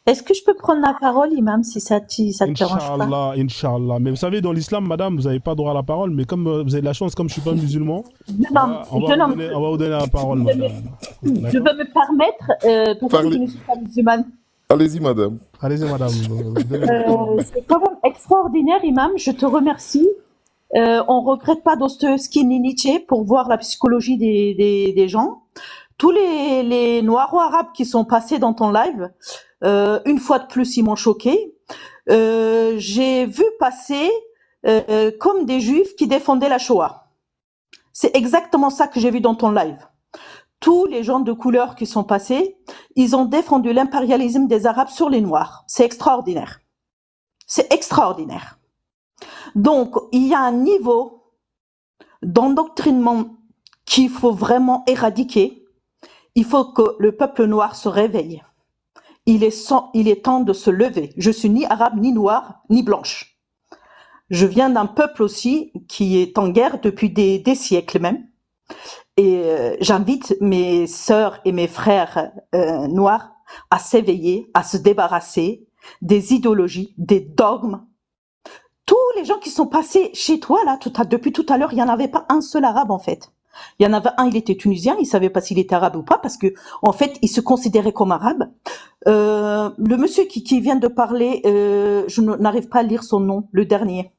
Est-ce que je peux prendre la parole, Imam, si ça te dérange pas? Inch'Allah, Inch'Allah. Mais vous savez, dans l'islam, madame, vous n'avez pas droit à la parole, mais comme vous avez de la chance, comme je ne suis pas musulman, Jeune homme, jeune homme, on va vous donner la parole, je madame. je D'accord? veux me permettre, parce que je Parlez. ne suis pas musulmane. Allez-y, madame. Allez-y, madame. Donnez la parole. C'est quand même extraordinaire, Imam, je te remercie. On regrette pas Dostoïevski ni Nietzsche pour voir la psychologie des gens. Tous les noirs arabes qui sont passés dans ton live, une fois de plus, ils m'ont choqué. J'ai vu passer comme des juifs qui défendaient la Shoah. C'est exactement ça que j'ai vu dans ton live. Tous les gens de couleur qui sont passés, ils ont défendu l'impérialisme des Arabes sur les Noirs. C'est extraordinaire. C'est extraordinaire. Donc, il y a un niveau d'endoctrinement qu'il faut vraiment éradiquer. Il faut que le peuple noir se réveille. Il est temps de se lever. Je suis ni arabe, ni noire, ni blanche. Je viens d'un peuple aussi qui est en guerre depuis des siècles même. Et j'invite mes sœurs et mes frères noirs à s'éveiller, à se débarrasser des idéologies, des dogmes. Tous les gens qui sont passés chez toi, là, depuis tout à l'heure, il n'y en avait pas un seul arabe, en fait. Il y en avait un, il était tunisien, il savait pas s'il était arabe ou pas, parce que, en fait, il se considérait comme arabe. Le monsieur qui vient de parler, je n'arrive pas à lire son nom, le dernier.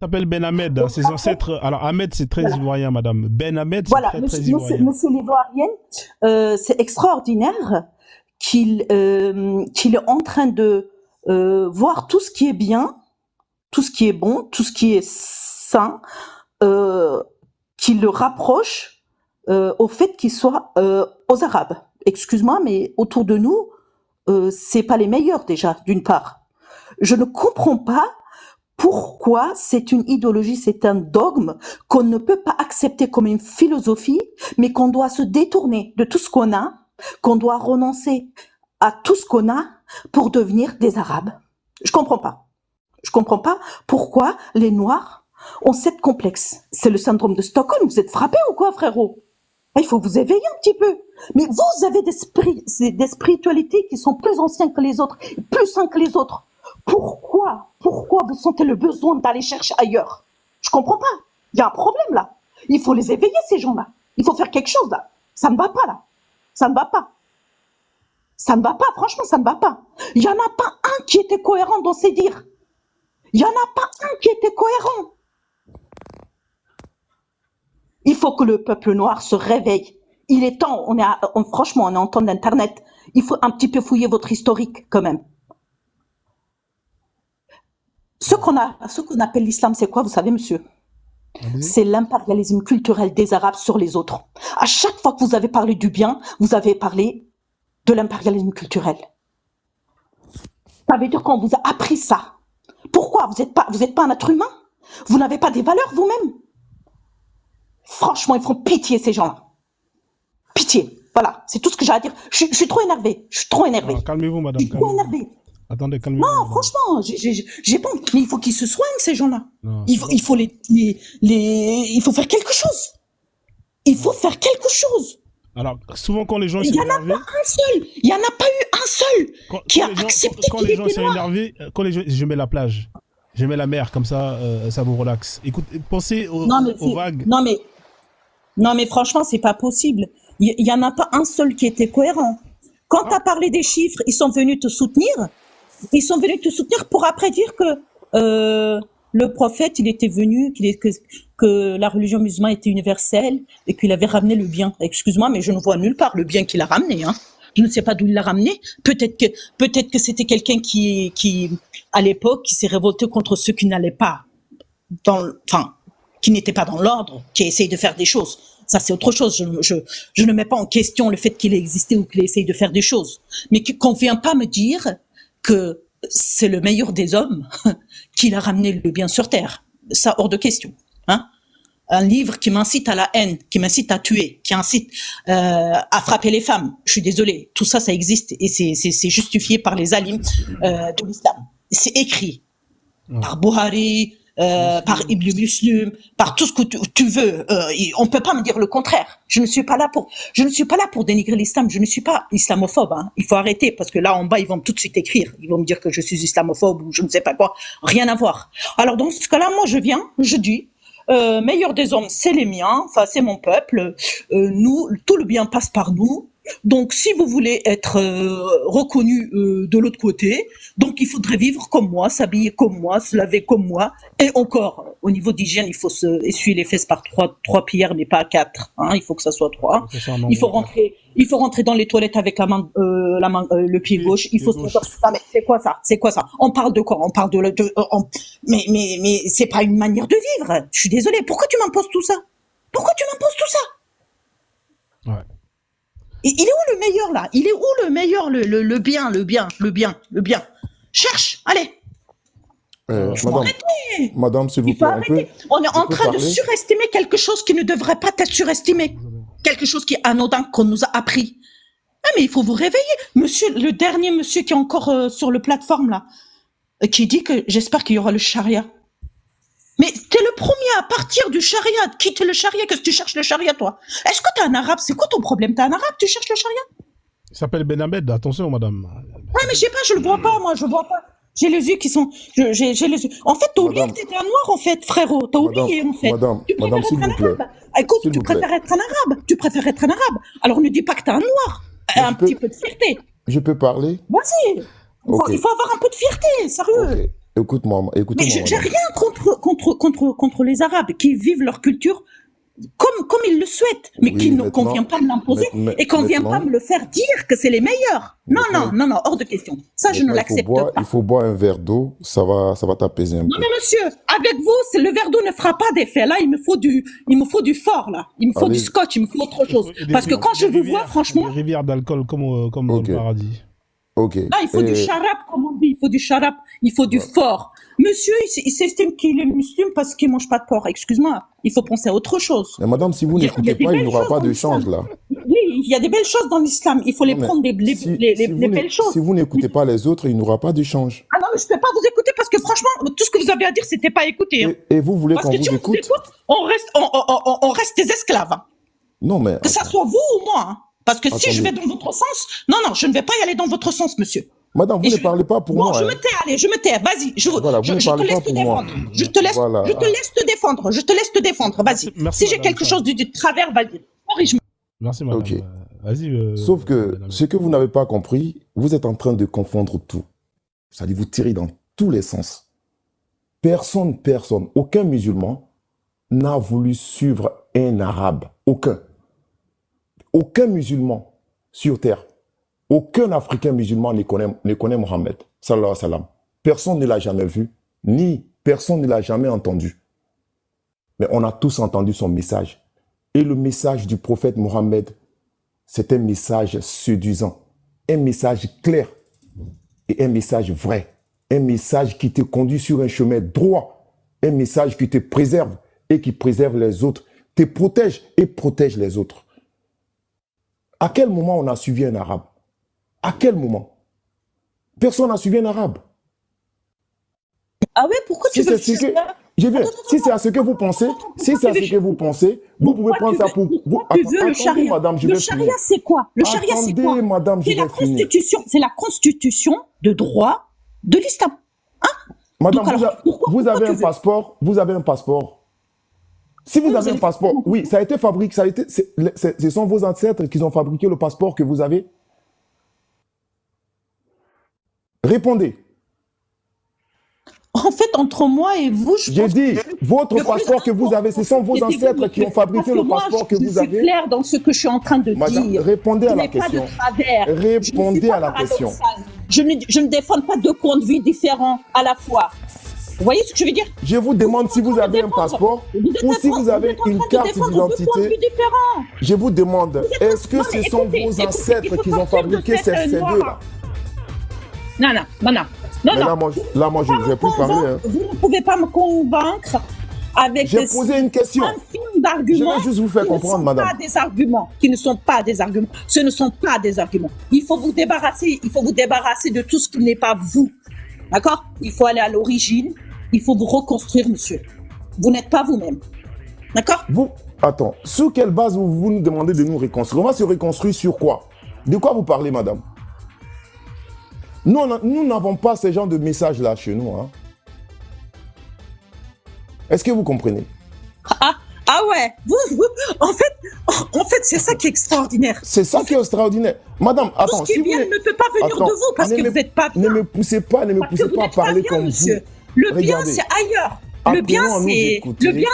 Il s'appelle Ben Ahmed, hein, ses ancêtres. Alors, Ahmed, c'est très Voilà. ivoirien, madame. Ben Ahmed, c'est Voilà, très ivoirien. monsieur l'Ivoirien, c'est extraordinaire qu'il est en train de voir tout ce qui est bien, tout ce qui est bon, tout ce qui est sain, qu'il le rapproche au fait qu'il soit aux Arabes. Excuse-moi, mais autour de nous, c'est pas les meilleurs déjà, d'une part. Je ne comprends pas pourquoi c'est une idéologie, c'est un dogme qu'on ne peut pas accepter comme une philosophie, mais qu'on doit se détourner de tout ce qu'on a, qu'on doit renoncer à tout ce qu'on a pour devenir des Arabes. Je comprends pas. Je comprends pas pourquoi les Noirs ont cette complexe. C'est le syndrome de Stockholm. Vous êtes frappés ou quoi, frérot? Il faut vous éveiller un petit peu. Mais vous avez des spiritualités qui sont plus anciennes que les autres, plus sains que les autres. Pourquoi vous sentez le besoin d'aller chercher ailleurs? Je comprends pas. Il y a un problème là. Il faut les éveiller, ces gens-là. Il faut faire quelque chose là. Ça ne va pas là. Ça ne va pas. Ça ne va pas, franchement, ça ne va pas. Il n'y en a pas un qui était cohérent dans ses dires. Il n'y en a pas un qui était cohérent. Il faut que le peuple noir se réveille. Il est temps, franchement, on est en temps d'internet. Il faut un petit peu fouiller votre historique quand même. Ce qu'on appelle l'islam, c'est quoi, vous savez, monsieur? Allez-y. C'est l'impérialisme culturel des Arabes sur les autres. À chaque fois que vous avez parlé du bien, vous avez parlé de l'impérialisme culturel. Ça veut dire qu'on vous a appris ça. Pourquoi? Vous êtes pas un être humain? Vous n'avez pas des valeurs vous-même? Franchement, ils font pitié, ces gens-là. Pitié. Voilà, c'est tout ce que j'ai à dire. Je suis trop énervé. Je suis trop énervé. Calmez-vous, madame. Je suis trop énervé. Attendez, calmez-vous. Non, madame. franchement, j'ai pas. Mais il faut qu'ils se soignent, ces gens-là. Non, Il faut il faut faire quelque chose. Il faut faire quelque chose. Alors, souvent, quand les gens Il sont y en a énervés, pas un seul. Il y en a pas eu un seul qui a accepté quand qu'il les gens était sont noir. énervés, je mets la plage. Je mets la mer, comme ça, ça vous relaxe. Écoute, pensez aux vagues. Non, mais franchement, c'est pas possible. Il y en a pas un seul qui était cohérent. Quand tu as parlé des chiffres, ils sont venus te soutenir. Ils sont venus te soutenir pour après dire que le prophète, il était venu, que la religion musulmane était universelle et qu'il avait ramené le bien. Excuse-moi, mais je ne vois nulle part le bien qu'il a ramené. Hein. Je ne sais pas d'où il l'a ramené. Peut-être que c'était quelqu'un qui à l'époque, qui s'est révolté contre ceux qui n'allaient pas qui n'étaient pas dans l'ordre, qui essaye de faire des choses. Ça, c'est autre chose. Je ne mets pas en question le fait qu'il ait existé ou qu'il essaye de faire des choses. Mais qu'on ne vient pas me dire que c'est le meilleur des hommes qui a ramené le bien sur terre. Ça, hors de question. Hein? Un livre qui m'incite à la haine, qui m'incite à tuer, qui incite à frapper les femmes. Je suis désolée. Tout ça, ça existe et c'est justifié par les alims de l'islam. C'est écrit par Buhari, par Ibn Muslim, par tout ce que tu veux. On peut pas me dire le contraire. Je ne suis pas là pour dénigrer l'islam. Je ne suis pas islamophobe. Hein. Il faut arrêter parce que là en bas ils vont tout de suite écrire. Ils vont me dire que je suis islamophobe ou je ne sais pas quoi. Rien à voir. Alors dans ce cas-là, moi je dis. Meilleur des hommes, c'est les miens, enfin c'est mon peuple. Nous, tout le bien passe par nous. Donc, si vous voulez être reconnu de l'autre côté, donc il faudrait vivre comme moi, s'habiller comme moi, se laver comme moi. Et encore, au niveau d'hygiène, il faut se essuyer les fesses par trois pierres, mais pas 4. Hein, il faut que ça soit 3. Il faut rentrer dans les toilettes avec le pied gauche. Il faut se mettre. Mais c'est quoi ça? C'est quoi ça? On parle de quoi? On parle mais c'est pas une manière de vivre. Je suis désolée. Pourquoi tu m'imposes tout ça? Ouais. Il est où le meilleur là? Il est où le meilleur, le bien? Cherche, allez. Madame, s'il vous plaît. On est en train de surestimer quelque chose qui ne devrait pas être surestimé. Quelque chose qui est anodin, qu'on nous a appris. Ah, mais il faut vous réveiller. Monsieur, le dernier monsieur qui est encore sur le plateforme là, qui dit que j'espère qu'il y aura le charia. Mais t'es le premier à partir du charia, quitte le charia, qu'est-ce que tu cherches le charia, toi? Est-ce que t'es un arabe? C'est quoi ton problème? T'es un arabe, tu cherches le charia? Il s'appelle Ben Ahmed, attention, madame. Ouais, mais je sais pas, je le vois pas, moi, je vois pas. J'ai les yeux qui sont... J'ai les yeux... En fait, t'as oublié que t'étais un noir, en fait, frérot. T'as oublié, en fait. Madame, s'il vous plaît. Écoute, tu préfères être un arabe. Alors, ne dis pas que t'es un noir. Un petit peu de fierté. Je peux parler? Vas-y. Il faut avoir un peu de fierté, sérieux. Okay. Écoute-moi. Mais j'ai rien contre les Arabes qui vivent leur culture comme ils le souhaitent, mais qui ne convient pas de l'imposer et qu'on ne vient pas me le faire dire que c'est les meilleurs. Non, hors de question. Ça, je ne l'accepte pas. Il faut boire un verre d'eau, ça va t'apaiser un peu. Non, mais monsieur, avec vous, le verre d'eau ne fera pas d'effet. Là, il me faut du fort, là. Il me faut du scotch, il me faut autre chose. Parce que quand je vous vois, franchement... Des rivières d'alcool comme dans le paradis. Okay. Là, il faut du charab, comme on dit. Il faut du charab, il faut du fort. Monsieur, il s'estime qu'il est musulman parce qu'il mange pas de porc. Excuse-moi, il faut penser à autre chose. Mais madame, si vous n'écoutez pas, il n'y aura pas de change, là. Oui, il y a des belles choses dans l'islam. Il faut les prendre, les belles choses. Si vous n'écoutez pas les autres, il n'y aura pas de change. Ah non, mais je ne peux pas vous écouter parce que franchement, tout ce que vous avez à dire, c'était pas écouté. Hein. Et vous voulez qu'on vous écoute? Parce que si on vous écoute, on reste des esclaves. Hein. Non, mais... Que ça soit vous ou moi. Hein. Parce que si je vais dans votre sens... Non, je ne vais pas y aller dans votre sens, monsieur. Madame, vous ne parlez pas pour moi. Non, je me tais, vas-y. Je te laisse te défendre. Je te laisse te défendre, vas-y. Si j'ai quelque chose du travers, vas-y. Corrige-moi. Merci, madame. Ok. Vas-y. Sauf que ce que vous n'avez pas compris, vous êtes en train de confondre tout. C'est-à-dire vous tirez dans tous les sens. Personne, aucun musulman n'a voulu suivre un arabe. Aucun musulman sur terre, aucun africain musulman ne connaît Mohammed, sallallahu alayhi wa sallam. Personne ne l'a jamais vu, ni personne ne l'a jamais entendu. Mais on a tous entendu son message. Et le message du prophète Mohammed, c'est un message séduisant, un message clair et un message vrai. Un message qui te conduit sur un chemin droit, un message qui te préserve et qui préserve les autres, te protège et protège les autres. À quel moment on a suivi un arabe? À quel moment? Personne n'a suivi un arabe. Ah ouais, pourquoi tu veux si c'est à ce que vous pensez, vous pouvez prendre ça pour... le charia, madame, le charia c'est quoi? Le charia c'est quoi? Madame, c'est la constitution de droit de l'islam. Hein? Madame, vous avez un passeport. Si vous avez un passeport, oui, ça a été fabriqué, ce sont vos ancêtres qui ont fabriqué le passeport que vous avez. Répondez. En fait, entre moi et vous, j'ai dit, votre passeport que vous avez, ce sont vos ancêtres qui ont fabriqué le passeport que vous avez. Je suis claire dans ce que je suis en train de dire. Répondez à la question. Répondez à la question. Je ne défends pas deux points de vue différents à la fois. Vous voyez ce que je veux dire? Je vous demande si vous avez un passeport ou si vous avez une carte d'identité. Je vous demande, est-ce que ce sont vos ancêtres qui ont fabriqué ces deux-là? Non. Là, moi, je ne vais plus parler. Hein. Vous ne pouvez pas me convaincre avec J'ai posé une question. d'arguments. Je vais juste vous faire comprendre, madame. Qui ne sont pas des arguments. Ce ne sont pas des arguments. Il faut vous débarrasser de tout ce qui n'est pas vous. D'accord? Il faut aller à l'origine. il faut vous reconstruire, monsieur. Vous n'êtes pas vous-même. D'accord? Vous, attends, sur quelle base vous nous demandez de nous reconstruire? On va se reconstruire sur quoi? De quoi vous parlez, madame? Nous n'avons pas ce genre de message-là chez nous. Hein. Est-ce que vous comprenez? Ah ouais, en fait, c'est ça qui est extraordinaire. C'est ça qui est extraordinaire. Madame, attends. Tout ce qui est bien ne peut pas venir de vous parce que vous n'êtes pas bien. Ne me poussez pas à parler comme monsieur. vous. Le bien, c'est ailleurs. Le bien,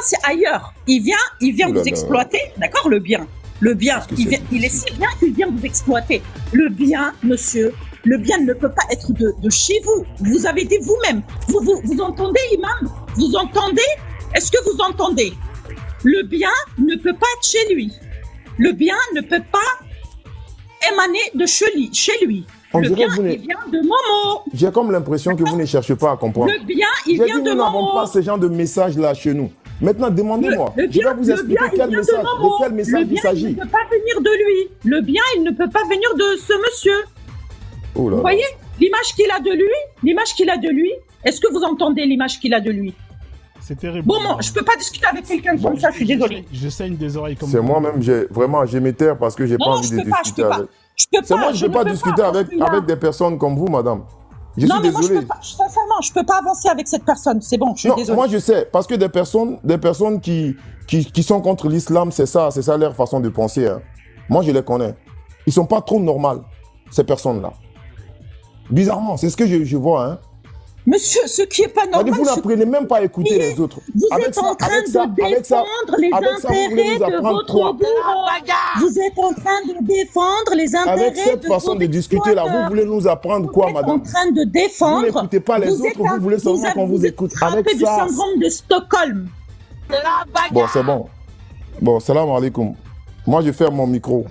c'est ailleurs. Il vient vous exploiter, d'accord? Le bien, il est si bien qu'il vient vous exploiter. Le bien, monsieur, le bien ne peut pas être de chez vous. Vous avez dit vous-même. Vous entendez, imam? Vous entendez? Est-ce que vous entendez? Le bien ne peut pas être chez lui. Le bien ne peut pas émaner de chez lui. Le bien, il vient de Momo. J'ai comme l'impression que vous ne cherchez pas à comprendre. Le bien, il vient de Momo. Nous n'avons pas ce genre de message-là chez nous. Maintenant, demandez-moi. Je vais vous expliquer de quel message il s'agit. Le bien, il ne peut pas venir de lui. Le bien, il ne peut pas venir de ce monsieur. Oh là vous voyez l'image qu'il a de lui? Est-ce que vous entendez l'image qu'il a de lui? C'est terrible. Bon, je peux pas discuter avec quelqu'un comme ça, je suis désolé. Je saigne des oreilles comme ça. C'est moi-même, j'ai mes terres parce que j'ai pas envie de discuter avec. C'est moi, je ne peux pas discuter avec des personnes comme vous, madame. Je suis désolé. Sincèrement, je peux pas avancer avec cette personne. C'est bon, je suis désolé. Moi, je sais, parce que des personnes qui sont contre l'islam, c'est ça leur façon de penser. Hein. Moi, je les connais. Ils sont pas trop normales, ces personnes-là. Bizarrement, c'est ce que je vois. Hein. Monsieur, ce qui est pas normal. Vous n'apprenez même pas à écouter les autres. Vous êtes en train de défendre les intérêts de votre bourreau. Vous êtes en train de défendre les intérêts de Avec cette façon de discuter là, vous voulez nous apprendre quoi, madame? Vous êtes en train de défendre. Vous n'écoutez pas les autres, vous voulez seulement qu'on vous écoute. Avec ça. Du syndrome de Stockholm. Bon, c'est bon. Bon, salam alaikum. Moi, je ferme mon micro.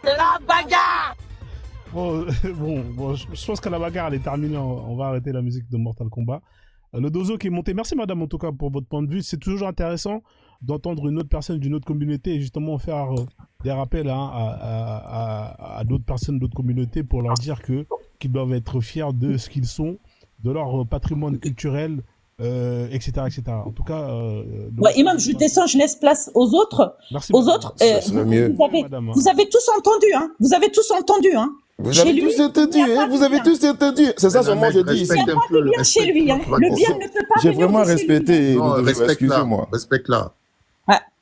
La bagarre. Bon, je pense que la bagarre elle est terminée. On va arrêter la musique de Mortal Kombat. Le dozo qui est monté. Merci madame en tout cas pour votre point de vue. C'est toujours intéressant d'entendre une autre personne d'une autre communauté et justement faire des rappels à d'autres personnes d'autres communautés pour leur dire qu'ils doivent être fiers de ce qu'ils sont, de leur patrimoine culturel, etc., etc. En tout cas... Imam, je descends, je laisse place aux autres. Merci. Aux autres, vous avez tous entendu, hein. Vous avez tous entendu, hein. Vous avez tous entendu, hein. Vous avez tous entendu. C'est ça seulement je dis ici. Il n'y a pas de bien chez lui, hein. Le bien ne peut pas J'ai venir vraiment de chez respecté. Excusez-moi. Respecte-la.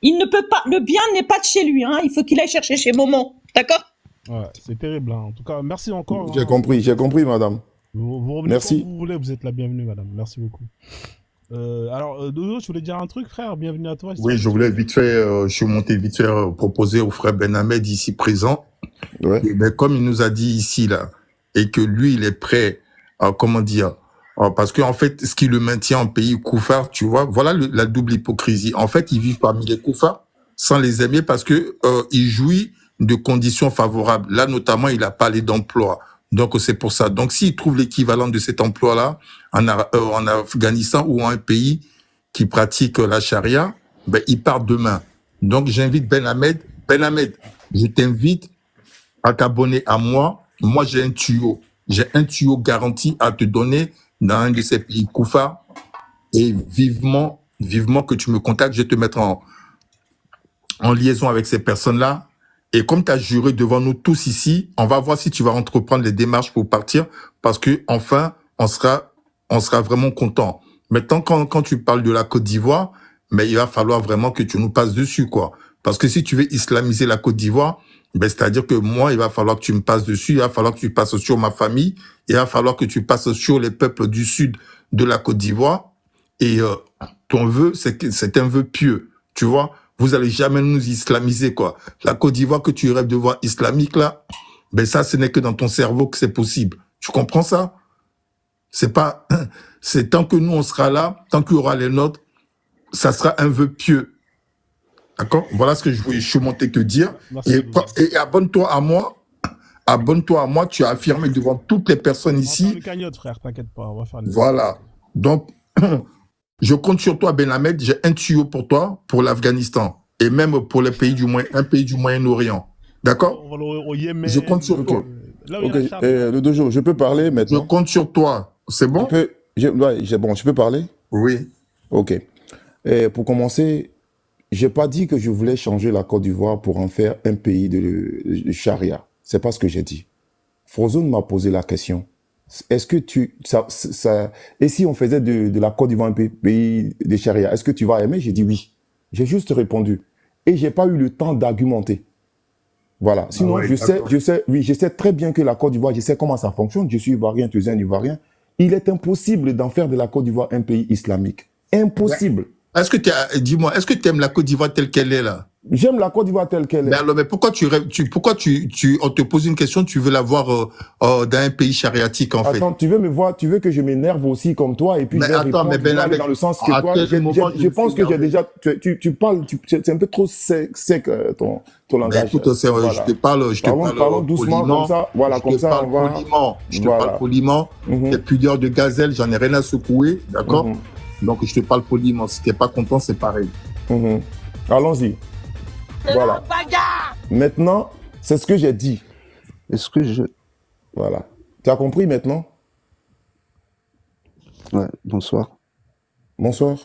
Il ne peut pas. Le bien n'est pas de chez lui, hein. Il faut qu'il aille chercher chez Momon. D'accord? Ouais, c'est terrible, hein. En tout cas, merci encore. J'ai compris, madame. Vous revenez quand vous voulez, vous êtes la bienvenue, madame. Merci beaucoup. Alors, Dodo, tu voulais dire un truc, frère? Bienvenue à toi. Oui, je voulais vite fait, je suis monté vite fait proposer au frère Ben Ahmed ici présent. Ouais. Mais comme il nous a dit ici, là, et que lui, il est prêt, comment dire, parce qu'en fait, ce qui le maintient en pays koufar, tu vois, voilà la double hypocrisie. En fait, il vit parmi les koufars sans les aimer parce que il jouit de conditions favorables. Là, notamment, il a parlé d'emploi. Donc, c'est pour ça. Donc, s'il trouve l'équivalent de cet emploi-là en Afghanistan ou en un pays qui pratique la charia, ben, il part demain. Donc, j'invite Ben Ahmed. Ben Ahmed, je t'invite à t'abonner à moi. Moi, j'ai un tuyau. J'ai un tuyau garanti à te donner dans un de ces pays koufars. Et vivement que tu me contactes. Je vais te mettre en liaison avec ces personnes-là. Et comme tu as juré devant nous tous ici, on va voir si tu vas entreprendre les démarches pour partir, parce que enfin, on sera vraiment content. Maintenant, quand tu parles de la Côte d'Ivoire, mais il va falloir vraiment que tu nous passes dessus, quoi. Parce que si tu veux islamiser la Côte d'Ivoire, ben, c'est-à-dire que moi, il va falloir que tu me passes dessus, il va falloir que tu passes sur ma famille, il va falloir que tu passes sur les peuples du sud de la Côte d'Ivoire. Et ton vœu, c'est un vœu pieux, tu vois. Vous allez jamais nous islamiser, quoi. La Côte d'Ivoire que tu rêves de voir islamique, là, ben ça, ce n'est que dans ton cerveau que c'est possible. Tu comprends ça? C'est tant que nous, on sera là, tant qu'il y aura les nôtres, ça sera un vœu pieux. D'accord? Voilà ce que je suis monté te dire. Et abonne-toi à moi. Abonne-toi à moi. Tu as affirmé devant toutes les personnes ici. Cagnotte, frère, t'inquiète pas, on va faire les... Voilà. Donc, je compte sur toi, Ben Ahmed. J'ai un tuyau pour toi, pour l'Afghanistan. Et même pour les pays un pays du Moyen-Orient. D'accord? Au Yémen. Je compte sur toi. Ok, le dojo, je peux parler maintenant? Je compte sur toi. C'est bon? Bon, je peux parler? Oui. Ok. Et pour commencer, j'ai pas dit que je voulais changer la Côte d'Ivoire pour en faire un pays de charia. C'est pas ce que j'ai dit. Frozone m'a posé la question. Est-ce que et si on faisait de la Côte d'Ivoire un pays de charia, est-ce que tu vas aimer? J'ai dit oui. J'ai juste répondu. Et j'ai pas eu le temps d'argumenter. Voilà. Sinon, ouais, je sais très bien que la Côte d'Ivoire, je sais comment ça fonctionne. Je suis ivoirien, tu es un ivoirien. Il est impossible d'en faire de la Côte d'Ivoire un pays islamique. Impossible. Est-ce que dis-moi, est-ce que tu aimes la Côte d'Ivoire telle qu'elle est là? J'aime la Côte d'Ivoire telle qu'elle est. Mais alors, mais pourquoi on te pose une question, tu veux la voir dans un pays chariatique en fait? Attends, tu veux que je m'énerve aussi comme toi et puis Mais je vais attends, mais répondre Ben dans le sens que à toi, quel moment je pense que j'ai déjà, tu parles, c'est un peu trop sec ton Mais langage. écoute, Voilà. je te parle Parlons doucement poliment. comme ça. Voilà, Je comme te ça, parle on va. poliment. Je te Voilà. parle poliment. Mhm. Tes pudeurs de gazelle, j'en ai rien à secouer, d'accord? Mhm. Donc je te parle poliment. Si t'es pas content, c'est pareil. Mhm. Allons-y. Voilà. Maintenant, c'est ce que j'ai dit. Est-ce que je... Voilà. Tu as compris maintenant? Ouais, bonsoir. Bonsoir.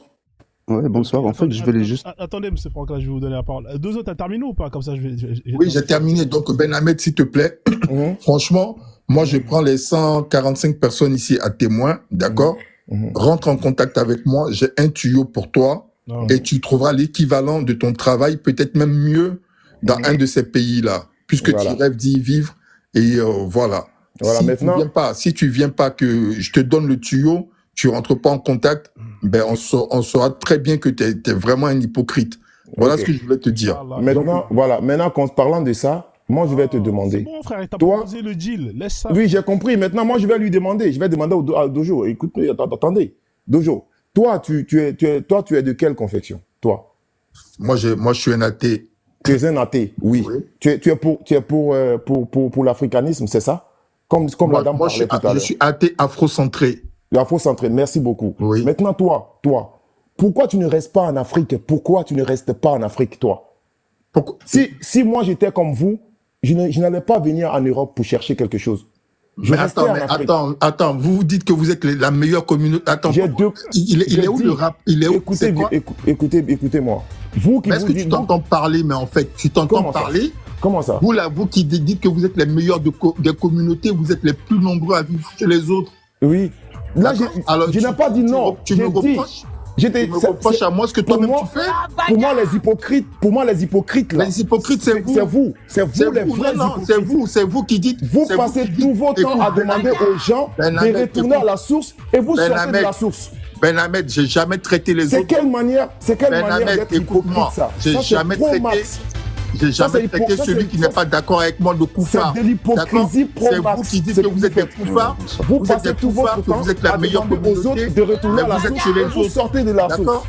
Ouais, bonsoir. En fait, je voulais juste... Attendez, M. Franck, là, je vais vous donner la parole. Deux autres, t'as terminé ou pas? Comme ça, Oui, j'ai terminé. Donc Ben Ahmed, s'il te plaît, Mhm. franchement, moi je prends les 145 personnes ici à témoin, d'accord? Mhm. Rentre en contact avec moi. J'ai un tuyau pour toi. Non. Et tu trouveras l'équivalent de ton travail, peut-être même mieux, dans un de ces pays-là, puisque Voilà. tu rêves d'y vivre. Et voilà. Voilà, maintenant- Si tu viens pas que je te donne le tuyau, tu rentres pas en contact, ben on saura très bien que tu es vraiment un hypocrite. Voilà Ok. ce que je voulais te dire. Inch'Allah. Maintenant, voilà. Maintenant, parlant de ça, moi, je vais te C'est demander. bon, frère, il t'a Toi- proposé le deal. Laisse ça. Oui, j'ai compris. Maintenant, moi, je vais lui demander. Je vais demander à Dojo. Écoute, attendez. Dojo, toi, tu es de quelle confection? Toi, Moi, je suis un athée. tu es un athée. Oui. Oui. Tu es pour l'africanisme, c'est ça? Comme la dame Moi, parlait tout à je l'heure. suis athée afrocentré. L'afro-centré. Merci beaucoup. Oui. Maintenant, toi, pourquoi tu ne restes pas en Afrique? Pourquoi tu ne restes pas en Afrique, toi? Pourquoi- Si moi j'étais comme vous, je n'allais pas venir en Europe pour chercher quelque chose. Je Mais restais attends, en Afrique. attends, vous dites que vous êtes la meilleure communauté. Attends, J'ai deux- il est j'ai où dit- le rap? Il est où? C'est quoi? Écoutez-moi. Vous qui Mais est-ce vous que tu dites, t'entends parler, mais en fait, tu t'entends Comment ça? parler? comment ça? Vous, là, vous qui dites que vous êtes les meilleurs des communautés, vous êtes les plus nombreux à vivre chez les autres. Oui. Là, D'accord? Alors, je n'ai pas dit non. Tu me reproches, tu me reproches à moi ce que toi-même moi- tu fais? pour moi, les hypocrites, là. Les hypocrites, c'est vous. C'est vous. C'est C'est vous, les vous, vrais non, hypocrites. c'est vous qui dites. Vous c'est passez qui dites- tout votre temps à Écoute, demander aux gens Ben de Ahmed, retourner à écoute. la source et vous Ben sortez de Ahmed, la source. Ben Ahmed, j'ai jamais traité les C'est autres. quelle manière Ben Ahmed, d'être hypocrite, écoute-moi. ça? J'ai Ça, c'est jamais pro traité- max. J'ai Ça, jamais c'est traité ça, celui c'est- qui n'est pas d'accord avec moi de C'est couffard. de l'hypocrisie pro C'est max. vous qui dites C'est que vous êtes des faites. couffards. Vous Vous êtes passez des tout couffards, votre que temps vous êtes la à meilleure demander aux communauté. autres de retourner à Mais la vous êtes source chez les et vous autres. sortez de la source. D'accord?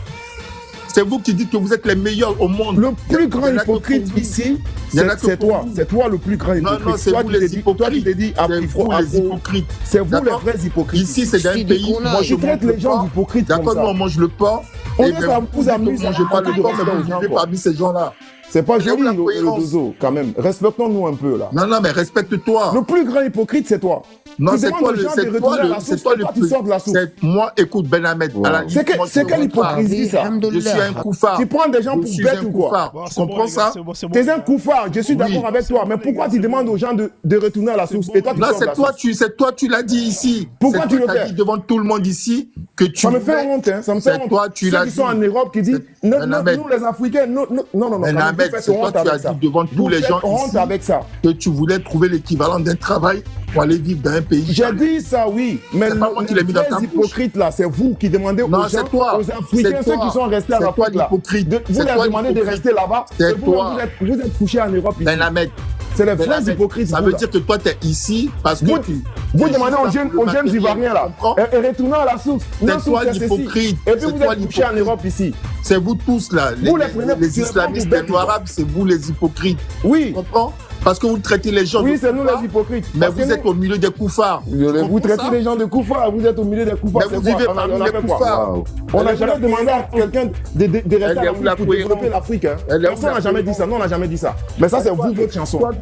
C'est vous qui dites que vous êtes les meilleurs au monde. Le plus grand Il y en a que hypocrite pour vous. ici, Il y en a que c'est pour toi. vous. C'est toi le plus grand hypocrite. Non, c'est Toi vous qui t'es les dit- toi qui hypocrites. t'es dit C'est vous les hypocrites. C'est vous les D'accord? vrais hypocrites. Ici, c'est dans un C'est pays. des connards. Moi, Je traite mange les gens le porc. d'hypocrites comme D'accord, ça. nous, on mange le porc. On Et dirait ben, ça vous amuse ne mangez pas le de porc, mais rester vous aux gens, vivez quoi. parmi ces gens-là. C'est pas Elle est où joli, la le cohérence? dozo, quand même. Respectons-nous un peu, là. Non, mais respecte-toi. Le plus grand hypocrite, c'est toi. Non, Tu c'est demandes toi aux gens de c'est retourner toi à la le, source, c'est toi et le toi, tu plus. sors de la source. Moi, écoute, Ben Ahmed. Wow. à la limite, C'est moi, quelle je suis hypocrisie, ça? Je suis un couffard. Tu prends des gens Je pour suis bêtes un ou quoi? couffard. Bon, Tu c'est bon, comprends les gars, ça? c'est bon, c'est bon, T'es les un gars. couffard, je suis Oui. d'accord avec toi, mais pourquoi tu demandes aux gens de retourner à la C'est source bon. et toi tu Non, sors de c'est la toi, source? tu l'as dit ici. Pourquoi C'est tu toi le qui as fais? dit devant tout le monde ici que tu Ça me fait voulais- honte, hein, ça me fait C'est honte. toi, tu Ceux l'as qui sont en dit. Europe qui disent, C'est- non, Ben non, Ahmed. nous les Africains, non, Ben quand même, Ahmed, vous faites c'est toi honte qui as avec dit ça. devant tous Vous les faites gens honte ici avec ça. que tu voulais trouver l'équivalent d'un travail pour aller vivre dans un pays. J'ai dit ça, oui, mais C'est pas moi qui l'ai mis dans ta les bouche. hypocrites là, c'est vous qui demandez aux Non, gens, c'est toi. aux Africains, C'est ceux toi. qui sont restés en C'est toi Afrique là, l'hypocrite. vous C'est leur toi demandez de l'hypocrite. rester là-bas, C'est et toi. vous êtes couchés en Europe ici. Ben Ahmed, C'est les Ben vrais Ahmed, hypocrites. ça vous, veut là. dire que toi, tu es ici parce que Vous tu. Vous tu demandez es aux juste jeunes, là pour le matériel, Ivoiriens là, tu comprends? et retournez à la source. C'est Non, toi source, c'est ceci. l'hypocrite. Et puis C'est vous toi êtes couchés en l'hypocrite. Europe ici. C'est vous tous là, Vous, les prenez- les tu les prends islamistes, pour les bêtes, noirs arabes, c'est vous les hypocrites. Oui, Tu comprends? Parce que vous traitez les gens Oui, de c'est nous koufars, les hypocrites. mais Parce que vous êtes au milieu des koufars. Tu vous comprends traitez ça? les gens de koufars, vous êtes au milieu des koufars. Mais vous vivez parmi les koufars. Waouh. On n'a Elle est jamais où la demandé à quelqu'un de rester Elle à est où l'Afrique la pour développer cohérence? l'Afrique. Hein. Elle est où Personne la n'a jamais dit ça. Non, on n'a jamais dit ça. Mais ça, c'est vous, votre chanson. Toi,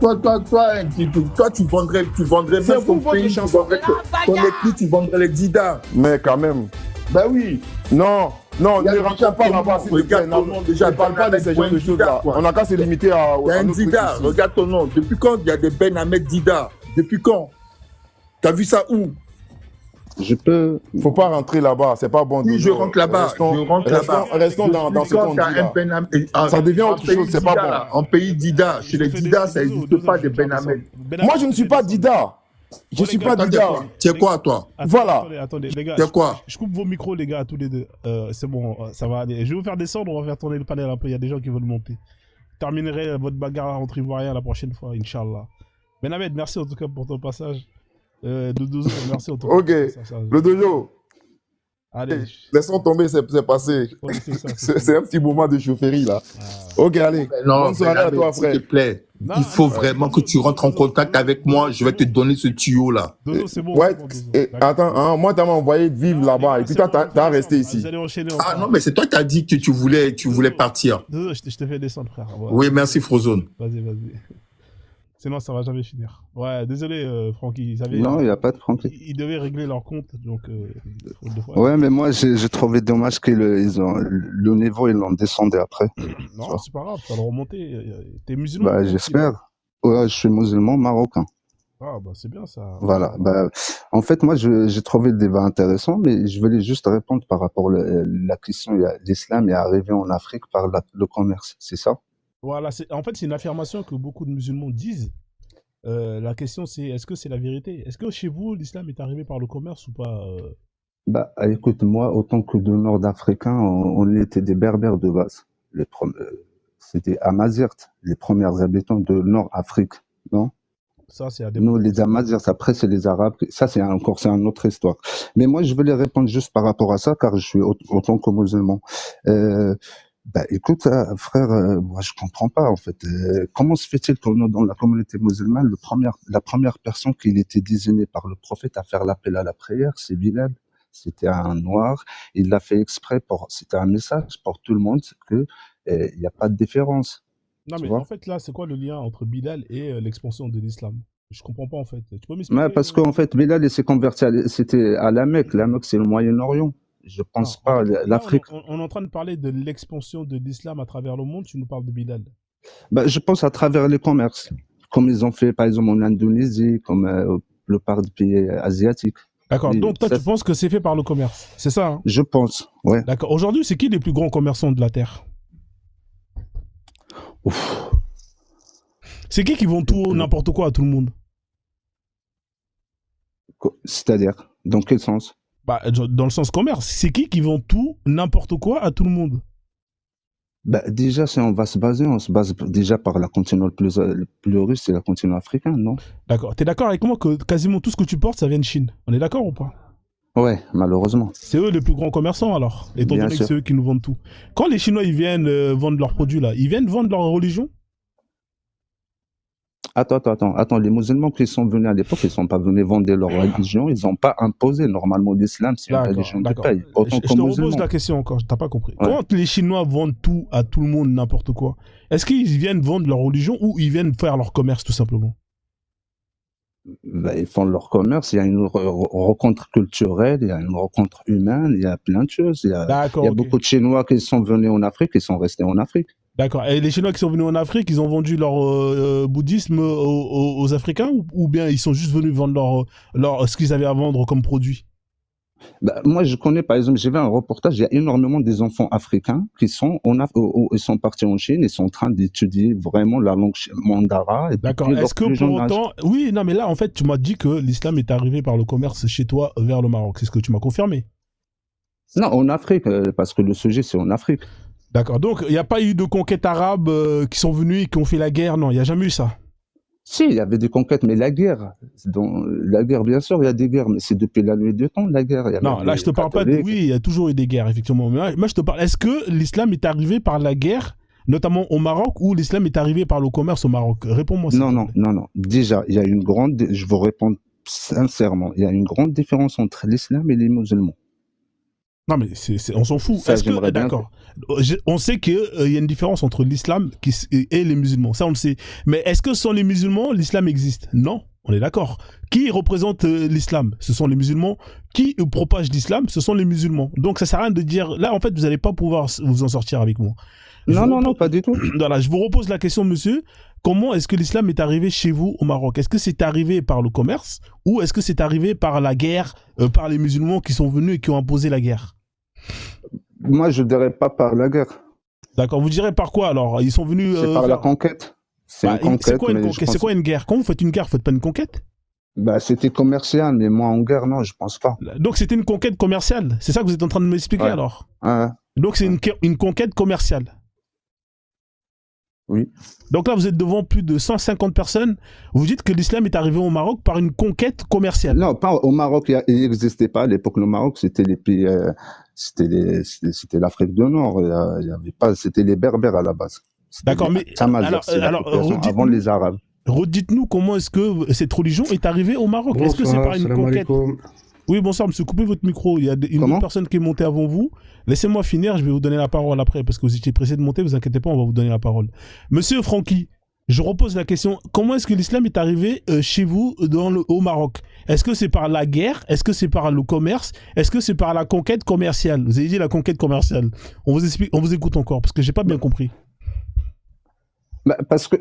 tu vendrais C'est même vous, ton votre pays, tu chanson. vendrais ton ethnie, tu vendrais les Dida. Mais quand même. Ben oui. Non, non, Il y a ne déjà rentrons pas tout le là-bas, monde. s'il te plaît. Regarde ton nom, déjà, Ne parle pas de ces genres de choses-là. quoi. On n'a qu'à se limiter à Il y a un notre truc Dida, ici. regarde ton nom. Depuis quand il y a des Ben Ahmed Dida? Depuis quand? T'as vu ça où? Je peux. Faut pas rentrer là-bas, c'est pas bon. Oui, je rentre là-bas. Restons dans ce qu'on dit là. Ça devient autre chose, c'est pas bon. En pays Dida, chez les Dida, ça n'existe pas de Ben Ahmed. Moi, je ne suis pas Dida. Je ne suis pas Dida. Tu es quoi, toi? Voilà. Attendez, les gars. Tu es quoi? Je coupe vos micros, les gars, tous les deux. C'est bon, ça va aller. Je vais vous faire descendre, on va faire tourner le panel un peu. Il y a des gens qui veulent monter. Terminerai votre bagarre entre Ivoiriens la prochaine fois, Inch'Allah. Ben Ahmed, merci en tout cas pour ton passage. Dodo, merci en tout cas. Ok. Le dojo. Allez. Laissons tomber, c'est passé. C'est un petit moment de chaufferie là. Ok, allez. Non, bonne soirée à toi, s'il frère. te plaît. Il faut vraiment que tu rentres en contact avec moi. Je vais te donner ce tuyau là. Dodo, c'est bon. Ouais, c'est bon, et attends, hein, moi, t'as envoyé vivre là-bas, et puis toi, t'as resté ici. Vous allez enchaîner Ah encore. non, mais c'est toi qui as dit que tu voulais partir. Dodo, je te fais descendre, frère. Ouais. Oui, merci Frozone. Vas-y. Sinon, ça va jamais finir. Ouais, désolé, Francky. Non, il n'y a pas de Francky. Ils devaient régler leur compte, donc. Ouais, mais moi, j'ai trouvé dommage que le niveau, ils l'ont descendu après. Non, c'est pas grave, ça va le remonter. T'es musulman? Bah, j'espère. Ouais, je suis musulman marocain. Ah, bah, c'est bien ça. Voilà. Bah, en fait, moi, j'ai trouvé le débat intéressant, mais je voulais juste répondre par rapport à la question. L'islam est arrivé en Afrique par le commerce, c'est ça? Voilà, en fait, c'est une affirmation que beaucoup de musulmans disent. La question, c'est est-ce que c'est la vérité? Est-ce que chez vous, l'islam est arrivé par le commerce ou pas Bah, écoute, moi, autant que de Nord-Africains, on était des Berbères de base. C'était Amazirt, les premiers habitants de Nord-Afrique, non? Ça, c'est Nous, les Amazirs, après, c'est les Arabes. Ça, c'est une autre histoire. Mais moi, je voulais répondre juste par rapport à ça, car je suis autant que musulman. Bah, écoute, frère, moi, je comprends pas, en fait. Comment se fait-il que dans la communauté musulmane, la première personne qui était désignée par le prophète à faire l'appel à la prière, c'est Bilal. C'était un noir. Il l'a fait exprès c'était un message pour tout le monde que il n'y a pas de différence. Non, mais en fait, là, c'est quoi le lien entre Bilal et l'expansion de l'islam? Je comprends pas, en fait. Tu peux m'expliquer? Ouais, parce qu'en fait, Bilal, il s'est converti, c'était à la Mecque. La Mecque, c'est le Moyen-Orient. Je pense pas, l'Afrique. On est en train de parler de l'expansion de l'islam à travers le monde, tu nous parles de Bilal. Bah, je pense à travers les commerces, comme ils ont fait par exemple en Indonésie, comme la plupart des pays asiatiques. D'accord, donc toi tu penses que c'est fait par le commerce, c'est ça hein? Je pense, ouais. D'accord, aujourd'hui c'est qui les plus grands commerçants de la Terre? Ouf. C'est qui vend tout, n'importe quoi à tout le monde? C'est-à-dire, dans quel sens? Bah, dans le sens commerce, c'est qui vend tout, n'importe quoi à tout le monde? Bah, déjà, si on se base déjà par la continent le plus riche, c'est la continent africain, non? D'accord. T'es d'accord avec moi que quasiment tout ce que tu portes, ça vient de Chine? On est d'accord ou pas? Ouais, malheureusement. C'est eux les plus grands commerçants alors, étant donné que c'est eux qui nous vendent tout. Quand les Chinois ils viennent vendre leurs produits là, ils viennent vendre leur religion? Attends, les musulmans qui sont venus à l'époque, ils ne sont pas venus vendre leur religion, ils n'ont pas imposé. Normalement, l'islam, c'est une religion du pays. Je te repose la question encore, t'as pas compris. Ouais. Quand les Chinois vendent tout à tout le monde, n'importe quoi, est-ce qu'ils viennent vendre leur religion ou ils viennent faire leur commerce tout simplement? Bah, ils font leur commerce, il y a une rencontre culturelle, il y a une rencontre humaine, il y a plein de choses. Il y a beaucoup de Chinois qui sont venus en Afrique, qui sont restés en Afrique. D'accord. Et les Chinois qui sont venus en Afrique, ils ont vendu leur bouddhisme aux Africains ou bien ils sont juste venus vendre ce qu'ils avaient à vendre comme produit? Bah, moi, je connais, par exemple, j'ai vu un reportage, il y a énormément des enfants africains qui sont ils sont partis en Chine, ils sont en train d'étudier vraiment la langue mandara. D'accord. Est-ce que pour autant... Oui, non, mais là, en fait, tu m'as dit que l'islam est arrivé par le commerce chez toi vers le Maroc. C'est ce que tu m'as confirmé? Non, en Afrique, parce que le sujet, c'est en Afrique. D'accord. Donc, il n'y a pas eu de conquêtes arabes qui sont venues et qui ont fait la guerre? Non, il n'y a jamais eu ça? Si, il y avait des conquêtes, mais la guerre, bien sûr, il y a des guerres, mais c'est depuis la nuit des temps, la guerre. Non, là, je te parle pas de... Oui, il y a toujours eu des guerres, effectivement. Mais moi, je te parle... Est-ce que l'islam est arrivé par la guerre notamment au Maroc, où l'islam est arrivé par le commerce au Maroc? Réponds-moi s'il Non, te non, plaît. non, non. Déjà, il y a une grande, je vous réponds sincèrement, il y a une grande différence entre l'islam et les musulmans. Non, mais on s'en fout. Ça, Est-ce que, j'aimerais bien. d'accord, on sait qu'il y a une différence entre l'islam et les musulmans, ça on le sait. Mais est-ce que ce sont les musulmans, l'islam existe? Non, on est d'accord. Qui représente l'islam? Ce sont les musulmans. Qui propage l'islam? Ce sont les musulmans. Donc ça sert à rien de dire, là en fait vous n'allez pas pouvoir vous en sortir avec moi. Non, non, non, pas du tout. Voilà, je vous repose la question, monsieur. Comment est-ce que l'islam est arrivé chez vous au Maroc? Est-ce que c'est arrivé par le commerce ou est-ce que c'est arrivé par la guerre, par les musulmans qui sont venus et qui ont imposé la guerre? Moi, je dirais pas par la guerre. D'accord, vous direz par quoi alors? Ils sont venus... C'est par la conquête. C'est une conquête. C'est quoi une mais je conquête? pense- C'est quoi une guerre? Quand vous faites une guerre, vous faites pas une conquête? Bah, c'était commercial, mais moi, en guerre, non, je pense pas. Donc c'était une conquête commerciale. C'est ça que vous êtes en train de m'expliquer Ouais. alors? Ouais. Donc c'est une conquête commerciale. Oui. Donc là, vous êtes devant plus de 150 personnes. Vous dites que l'islam est arrivé au Maroc par une conquête commerciale. Non, pas au Maroc, il n'existait pas à l'époque. Le Maroc, c'était les pays, c'était l'Afrique du Nord. Il y avait pas, c'était les Berbères à la base. C'était D'accord, les mais Tamazighs, c'est la population avant les Arabes. Redites-nous comment est-ce que cette religion est arrivée au Maroc. Est-ce que c'est par une salam conquête? alaikum. Oui, bonsoir, monsieur. Coupez votre micro. Il y a une Comment autre personne qui est montée avant vous. Laissez-moi finir. Je vais vous donner la parole après parce que vous étiez pressé de monter. Vous inquiétez pas, on va vous donner la parole. Monsieur Francky, je repose la question. Comment est-ce que l'islam est arrivé chez vous au Maroc? Est-ce que c'est par la guerre? Est-ce que c'est par le commerce? Est-ce que c'est par la conquête commerciale? Vous avez dit la conquête commerciale. On vous explique, on vous écoute encore parce que j'ai pas bien compris. Bah, parce que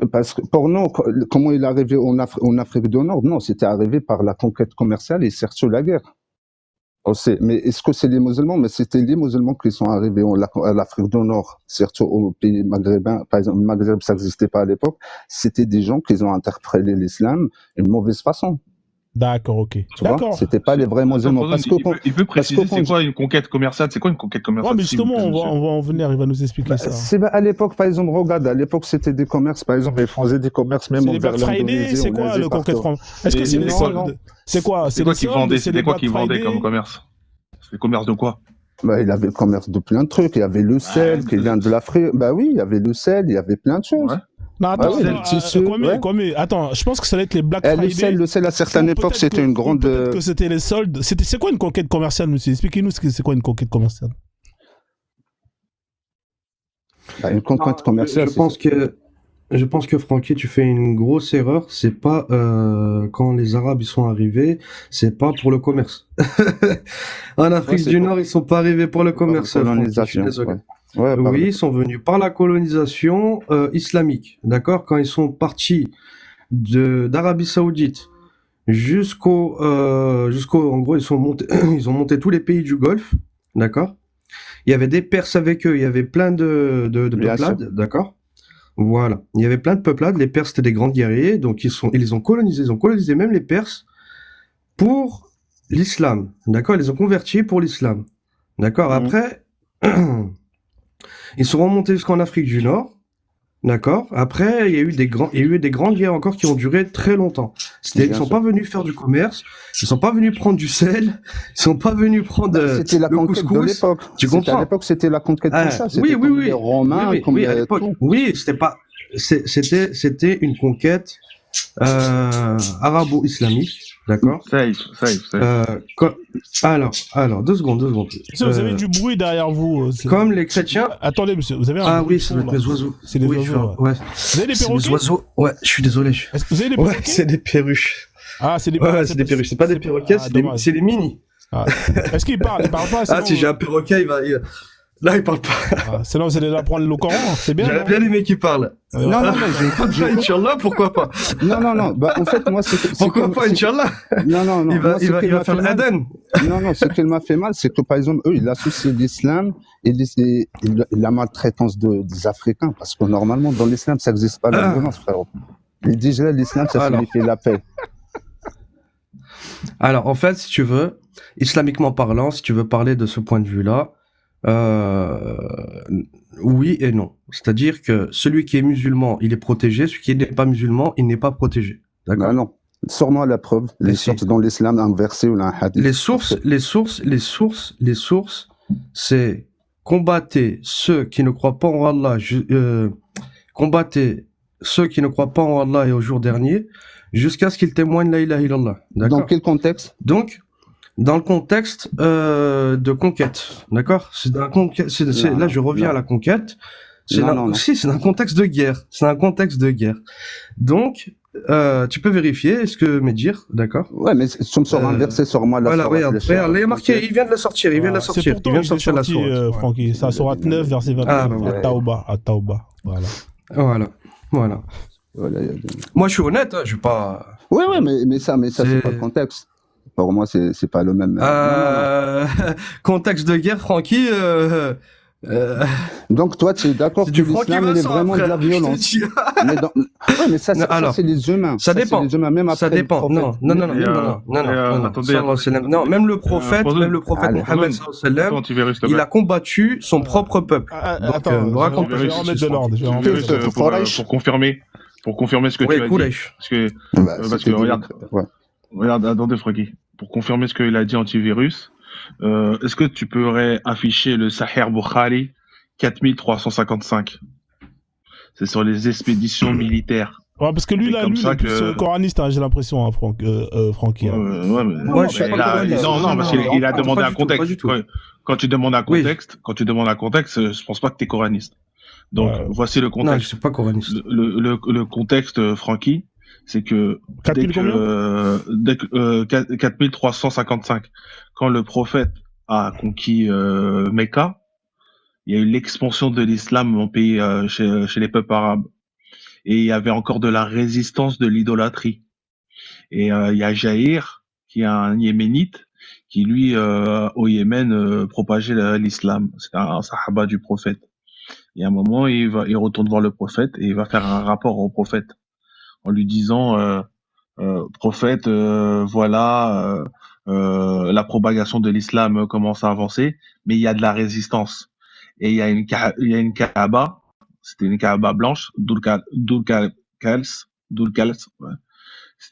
pour nous, comment il est arrivé en Afrique du Nord? Non, c'était arrivé par la conquête commerciale et surtout la guerre. On sait. Mais est-ce que c'est les musulmans? Mais c'était les musulmans qui sont arrivés à l'Afrique du Nord, surtout aux pays maghrébins. Par exemple, le Maghreb, ça n'existait pas à l'époque. C'était des gens qui ont interprété l'islam d'une mauvaise façon. D'accord, ok. Tu vois? D'accord. C'était pas les vrais Attends, musulmans. pardon, Parce que il peut préciser parce que c'est quoi une conquête commerciale? C'est quoi une conquête commerciale? Ouais, mais s'il vous justement, plaît, on va monsieur en venir. Il va nous expliquer ça. c'est à l'époque, par exemple, regarde, à l'époque, c'était des commerces. Par exemple, ils faisaient des commerces même C'est les envers Black Friday, l'Indonésie. c'est on quoi les le conquête partout. Est-ce que Et c'est les non, soldes? non. C'est quoi? C'est quoi les qu'ils soldes, vendaient? c'est C'était les quoi Black qu'ils vendaient Friday comme commerce? C'est le commerce de quoi? Bah, il avait le commerce de plein de trucs. Il y avait le sel qui vient de l'Afrique. Bah oui, il y avait le sel, il y avait plein de choses. Ouais. Non, attends, Ah oui, attends, le tissu, ouais. attends, je pense que ça allait être les Black Et Friday. le sel, à certaines Ou époques, peut-être c'était que- une ou grande. Peut-être que c'était les soldes. C'est quoi une conquête commerciale, monsieur? Expliquez-nous c'est quoi une conquête commerciale. Bah, une conquête commerciale. Je pense que Francky, tu fais une grosse erreur. C'est pas quand les Arabes ils sont arrivés, c'est pas pour le commerce. En Afrique c'est du pour- Nord, ils sont pas arrivés pour le commerce. Par la Francky, je suis colonisation. désolé. Ouais, Oui, ils sont venus par la colonisation islamique, d'accord? Quand ils sont partis d'Arabie Saoudite en gros, ils ont monté tous les pays du Golfe, d'accord? Il y avait des Perses avec eux, il y avait plein de Bien peuplades, d'accord? Voilà, il y avait plein de peuplades. Les Perses étaient des grands guerriers, donc ils les ont colonisés. Ils ont colonisé même les Perses pour l'islam, d'accord? Ils les ont convertis pour l'islam, d'accord? Mhm. Après. Ils sont remontés jusqu'en Afrique du Nord, d'accord. Après, il y a eu des grandes guerres encore qui ont duré très longtemps. Bien Ils sont sûr. pas venus faire du commerce, ils sont pas venus prendre du sel, ils sont pas venus prendre C'était la le conquête de couscous. l'époque. Tu C'était comprends? À l'époque, c'était la conquête Ah, comme ça. oui, C'était oui, comme oui. les Romains, Oui, comme oui, à l'époque. tout. Oui, c'était une conquête arabo-islamique, d'accord. Safe. Alors, deux secondes. Monsieur, vous avez du bruit derrière vous. Comme les chrétiens. Attendez, monsieur, vous avez un Ah bruit oui, ça fond, doit être là. mes oiseaux. C'est des Oui, oiseaux. ouais. Vous avez des C'est perroquets? des oiseaux. Ouais, je suis désolé. Est-ce que vous avez des Ouais, perroquets? c'est des perruches. Ah, c'est des Ouais, c'est des perruches. C'est pas des perroquets, dommage. c'est des mini. Ah. Est-ce qu'il parle? Il parle pas. Ah, si j'ai un perroquet, là, il parle pas. Sinon, vous allez apprendre le Coran. C'est bien. J'aurais bien aimé qu'il parle. Non, non, non, Inch'Allah, pourquoi pas? non. Bah, en fait, moi, Pourquoi pas, Inch'Allah? Non. Il Moi, ce qui va m'a faire fait mal- l'Aden. Non, ce qui m'a fait mal, c'est que, par exemple, eux, ils associent l'islam et la maltraitance des Africains. Parce que normalement, dans l'islam, ça n'existe pas la violence, frère. Et déjà, l'islam, ça Alors. signifie la paix. Alors, en fait, si tu veux, islamiquement parlant, si tu veux parler de ce point de vue-là, oui et non. C'est-à-dire que celui qui est musulman, il est protégé, celui qui n'est pas musulman, il n'est pas protégé. D'accord? Bah, non. Sors-moi la preuve. Les Mais si. sources dans l'islam, un verset ou un hadith. Les sources, c'est combattez ceux qui ne croient pas en Allah, combattez ceux qui ne croient pas en Allah et au jour dernier, jusqu'à ce qu'ils témoignent la ilaha illallah. Dans D'accord? quel contexte? Donc, dans le contexte de conquête, d'accord? Non, Là, je non, reviens non. à la conquête. Non. Si, c'est un contexte de guerre. C'est un contexte de guerre. Donc, tu peux vérifier, est-ce que Médir, d'accord? Ouais, mais tu me sors un verset, sors-moi la Voilà, sourate, regarde, les il est marqué, il vient de le sortir, il vient de le C'est sortir, pourtant il vient de qu'il est sortir la sorti, sourate. Francky. C'est la sourate 9, verset 29, Ah, bah, voilà. à-Tauba. Voilà. Voilà. Voilà, Moi, je suis honnête, hein, je vais pas. ouais, mais ça, c'est pas le contexte. Pour moi, c'est pas le même. Non. Contexte de guerre, Francky. Donc, toi, tu es d'accord C'est que du Francky l'islam, il est Vincent, vraiment de la frère, je te violence. dis. Mais ça, c'est les humains. Ça dépend. C'est les humains, même Ça après dépend. le prophète. Non. Attendez. Non, même le prophète, Frozen. Mohammed sallam, Antivirus, il a combattu son propre peuple. Donc, Attends, me raconte je vais pas. remettre de l'ordre. Pour confirmer ce que tu as dit. Quraysh. Parce que regarde, attendez, Francky. Pour confirmer ce qu'il a dit antivirus, est-ce que tu pourrais afficher le Sahih Bukhari 4355? C'est sur les expéditions militaires. Ouais, parce que lui, C'est là, comme lui, il ça est plus que- coraniste, hein, j'ai l'impression, hein, Francky. hein. Moi, je suis pas coraniste. Non, parce qu'il a Non, demandé pas un du tout, pas du contexte. tout. Quand tu demandes un contexte, je pense pas que tu es coraniste. Donc, Ouais. voici le Non, je contexte. suis pas coraniste. Le contexte, Francky, c'est que 4000 4355, quand le prophète a conquis Mecca, il y a eu l'expansion de l'islam en pays chez les peuples arabes. Et il y avait encore de la résistance de l'idolâtrie. Et il y a Jaïr, qui est un yéménite, qui lui, au Yémen, propageait l'islam. C'est un sahaba du prophète. Et à un moment, il retourne voir le prophète et il va faire un rapport au prophète en lui disant prophète, voilà, la propagation de l'islam commence à avancer, mais il y a de la résistance. Et il y a une Kaaba, c'était une Kaaba blanche, Dul-Kals, ouais.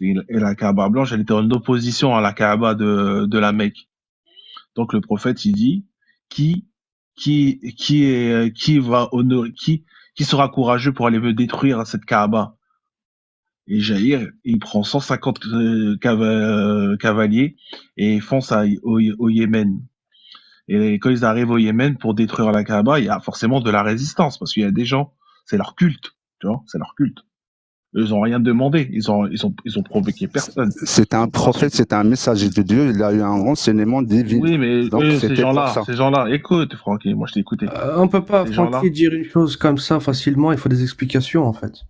Et la Kaaba blanche, elle était en opposition à la Kaaba de la Mecque. Donc le prophète, il dit, qui va honorer, qui sera courageux pour aller me détruire cette Kaaba? Et Jaïr, il prend 150 cavaliers et il fonce au Yémen. Et quand ils arrivent au Yémen pour détruire la Kaaba, il y a forcément de la résistance parce qu'il y a des gens, c'est leur culte, tu vois, c'est leur culte. Ils ont rien demandé, ils ont provoqué personne. C'était un prophète, c'était un messager de Dieu, il a eu un renseignement divin. Oui, mais Donc, ces c'était pour ça. gens-là, écoute, Francky, moi je t'ai écouté. On peut pas, Ces gens-là. Francky, dire une chose comme ça facilement, il faut des explications, en fait.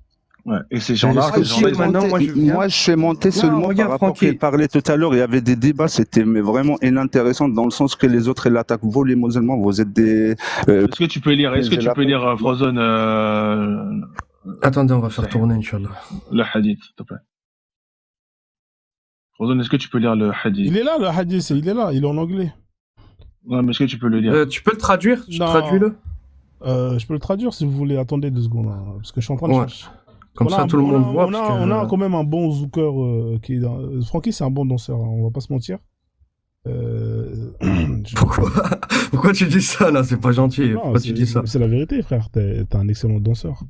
Ouais. Et ces gens-là, Ah, si, maintenant, moi, je viens. Moi, je fais monter seulement regarde, par rapport Francky. qu'il parlait tout à l'heure. Il y avait des débats, c'était mais vraiment inintéressant dans le sens que les autres, ils l'attaquent. Vous, les musulmans, vous êtes des... est-ce que tu peux lire Frozen Attendez, on va faire tourner, Inch'Allah. le hadith, s'il te plaît. Frozen, est-ce que tu peux lire le hadith? Il est là, le hadith, il est là, il est en anglais. Ouais, mais est-ce que tu peux le lire? Tu peux le traduire? Non. Traduis-le. Je peux le traduire si vous voulez. Attendez 2 secondes, hein, parce que je suis en train de Ouais. chercher. Comme ça, tout le monde voit. On a quand même un bon zouker qui est dans... Francky, c'est un bon danseur, hein, on va pas se mentir. Pourquoi tu dis ça, là? C'est pas gentil. Non, Pourquoi tu dis ça? c'est la vérité, frère. T'es un excellent danseur.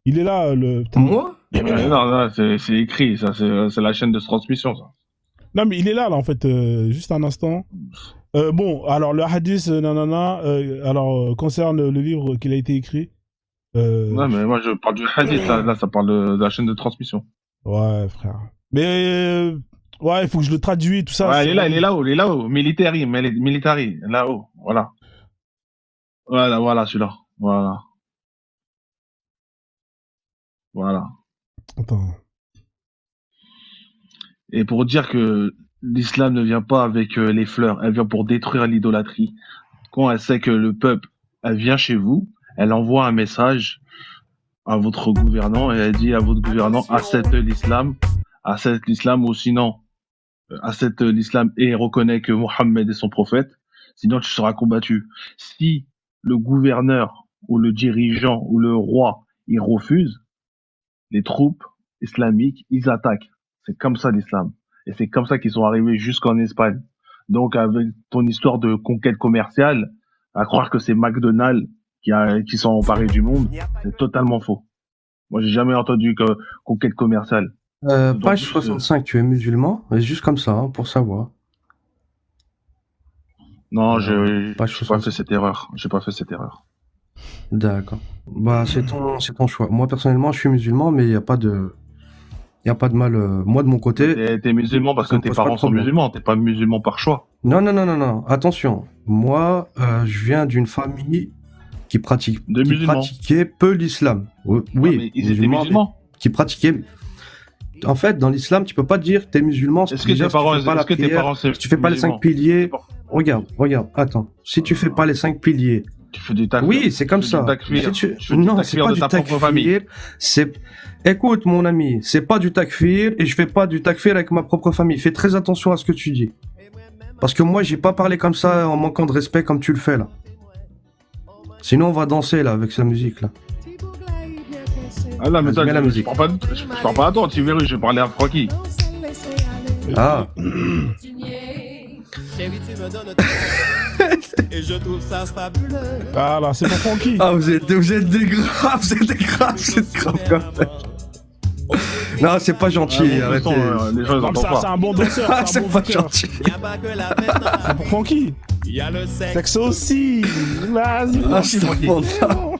Il est là, le... Moi? Non, c'est écrit, ça, c'est la chaîne de transmission, ça. Non, mais il est là, en fait. Juste un instant. Bon, alors, le hadith, concerne le livre qu'il a été écrit. Ouais, mais moi, je parle du hadith, là, ça parle de la chaîne de transmission. Ouais, frère. Mais, ouais, il faut que je le traduise, tout ça. Ouais, il est là-haut, military, là-haut, voilà. Voilà, celui-là, voilà. Attends. Et pour dire que l'islam ne vient pas avec les fleurs, elle vient pour détruire l'idolâtrie. Quand elle sait que le peuple, elle vient chez vous, elle envoie un message à votre gouvernant et elle dit à votre gouvernant, accepte l'islam, ou sinon, accepte l'islam et reconnaît que Mohammed est son prophète, sinon tu seras combattu. Si le gouverneur ou le dirigeant ou le roi, il refuse, les troupes islamiques, ils attaquent. C'est comme ça l'islam. Et c'est comme ça qu'ils sont arrivés jusqu'en Espagne. Donc avec ton histoire de conquête commerciale, À croire que c'est McDonald's qui sont emparés du monde, c'est totalement faux. Moi, j'ai jamais entendu que conquête commerciale. Page 65, tu es musulman? Juste comme ça, hein, pour savoir. Non, j'ai Page pas 65. fait cette erreur. J'ai pas fait cette erreur. D'accord. Bah, c'est ton choix. Moi, personnellement, je suis musulman, mais il n'y a pas de mal. Moi, de mon côté. T'es musulman parce ça que me tes pose pas de parents sont problème. musulmans. T'es pas musulman par choix. Non. Attention. Moi, je viens d'une famille qui pratiquait peu l'islam. Oui, Ah, mais ils étaient musulmans. qui pratiquait. En fait, dans l'islam, tu peux pas dire t'es musulman. Est-ce que tes parents, si tu fais pas les 5 piliers, regarde, attends. Si tu fais pas les 5 piliers, tu fais du takfir. oui, c'est comme ça. Non, c'est pas du takfir. Écoute, mon ami, c'est pas du takfir et je fais pas du takfir avec ma propre famille. Fais très attention à ce que tu dis. Parce que moi, j'ai pas parlé comme ça en manquant de respect comme tu le fais là. Sinon, on va danser là avec sa musique là. Ah là, mais Vas-y, mets la musique. je parle pas à toi, tu verras, je vais parler à Francky. Ah. Et je trouve ça fabuleux. Ah là, c'est pour Francky. Ah, vous êtes des graves, vous êtes grave quand même. Non, c'est pas gentil, arrêtez. Les gens, ils Comme entendent ça, pas. c'est un bon danseur. Ah, c'est c'est un pas bon danseur. gentil. Y a pas que la fête, C'est pour Francky. y a le sexe. Sexe aussi. Vas-y, Ah, Francky. c'est bon.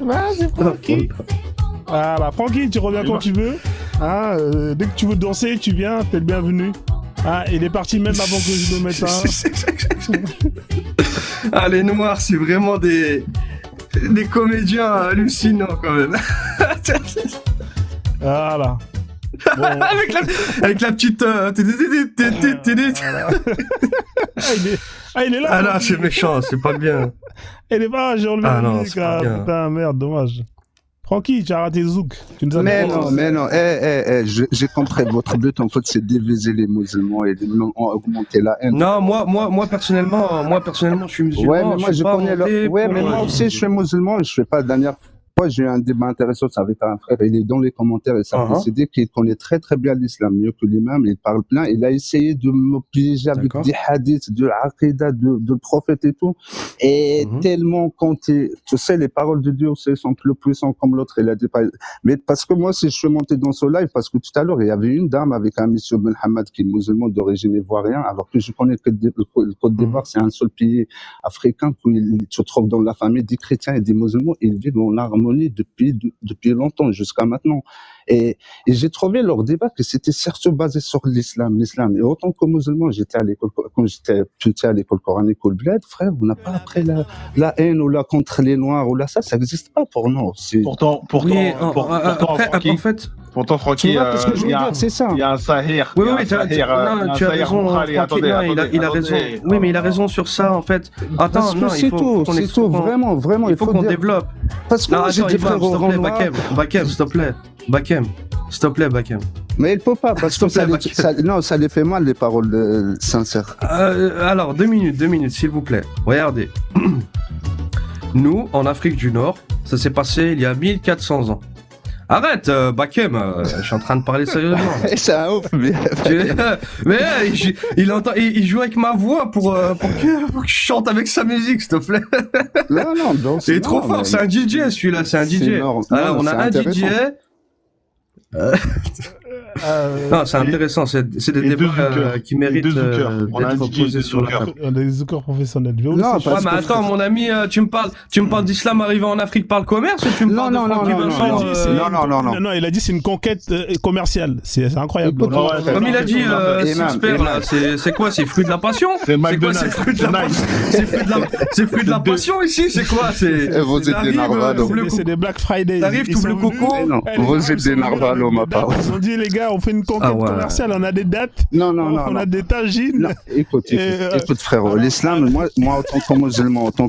Vas-y, Francky. Voilà, Francky, tu reviens quand tu veux. Hein, dès que tu veux danser, tu viens, t'es le bienvenu. Ah, il est parti même avant que je le mette un. Ah, les Noirs, c'est vraiment des comédiens hallucinants quand même. Voilà. Bon. avec la petite. Il est là. Ah là, c'est méchant, c'est pas bien. Il est pas, j'ai enlevé Ah la non, musique. c'est pas Ah, bien. putain, merde, dommage. Francky, tu as raté le zouk. Tu nous as Mais non, j'ai compris. Votre but, en fait, c'est diviser les musulmans et augmenter la haine. Non, moi personnellement, je suis musulman. Ouais, mais moi, je connais le. Ouais, mais moi aussi, je suis musulman. Je fais pas la dernière fois, j'ai eu un débat intéressant avec un frère. Il est dans les commentaires et ça décidé qu'il connaît très, très bien l'islam, mieux que l'imam. Il parle plein. Il a essayé de me piéger avec des hadiths, de l'aqidah, de prophète et tout. Et tellement quand tu sais, les paroles de Dieu sont plus puissantes comme l'autre. Il a dit pas. Mais parce que moi, si je suis monté dans ce live, parce que tout à l'heure, il y avait une dame avec un monsieur Ben Hamad qui est musulman d'origine ivoirienne, alors que je connais que le Côte d'Ivoire, c'est un seul pays africain où il se trouve dans la famille des chrétiens et des musulmans. Ils vivent en harmonie depuis longtemps, jusqu'à maintenant. Et j'ai trouvé leur débat que c'était surtout basé sur l'islam. Et autant que musulman, j'étais à l'école, quand j'étais petit à l'école coranique au bled, frère, on n'a pas appris la haine ou la contre les noirs ou là, ça n'existe pas pour nous. Pourtant, en fait, pourtant, Francky, il y a un Sahir. Oui, tu as raison. Il a raison. Oui, mais il a raison sur ça, en fait. Attends, non, c'est tout, vraiment. Il faut qu'on développe. Parce que moi, j'ai des frères au rang noir. Bakem, s'il te plaît. Bakem. Mais il peut pas, parce que ça les fait mal, les paroles sincères. Alors, 2 minutes, s'il vous plaît. Regardez. Nous, en Afrique du Nord, ça s'est passé il y a 1400 ans. Arrête, Bakem, je suis en train de parler sérieusement. C'est un ouf, mais il joue avec ma voix pour que je chante avec sa musique, s'il te plaît. Non, c'est trop fort, c'est un DJ celui-là, c'est un DJ. Alors, on a un DJ. Non, c'est intéressant, c'est des débats qui méritent d'être posés sur la table. On a des zoukeurs professionnels. Non, mais attends, mon ami, tu me parles d'islam arrivé en Afrique par le commerce ou tu me parles Non, il a dit c'est une conquête commerciale. C'est incroyable. Comme il a dit, Sixper, là, c'est quoi? C'est fruit de la passion? C'est McDonald's. C'est fruit de la passion ici? C'est quoi? Vous êtes des narvalos. C'est des Black Friday. T'arrives, t'ouvres le coco? Vous êtes des narvalos, ma part. Ils ont dit, les gars, on fait une conquête commerciale, on a des dates, on a des tagines. Écoute, frérot, l'islam, moi, autant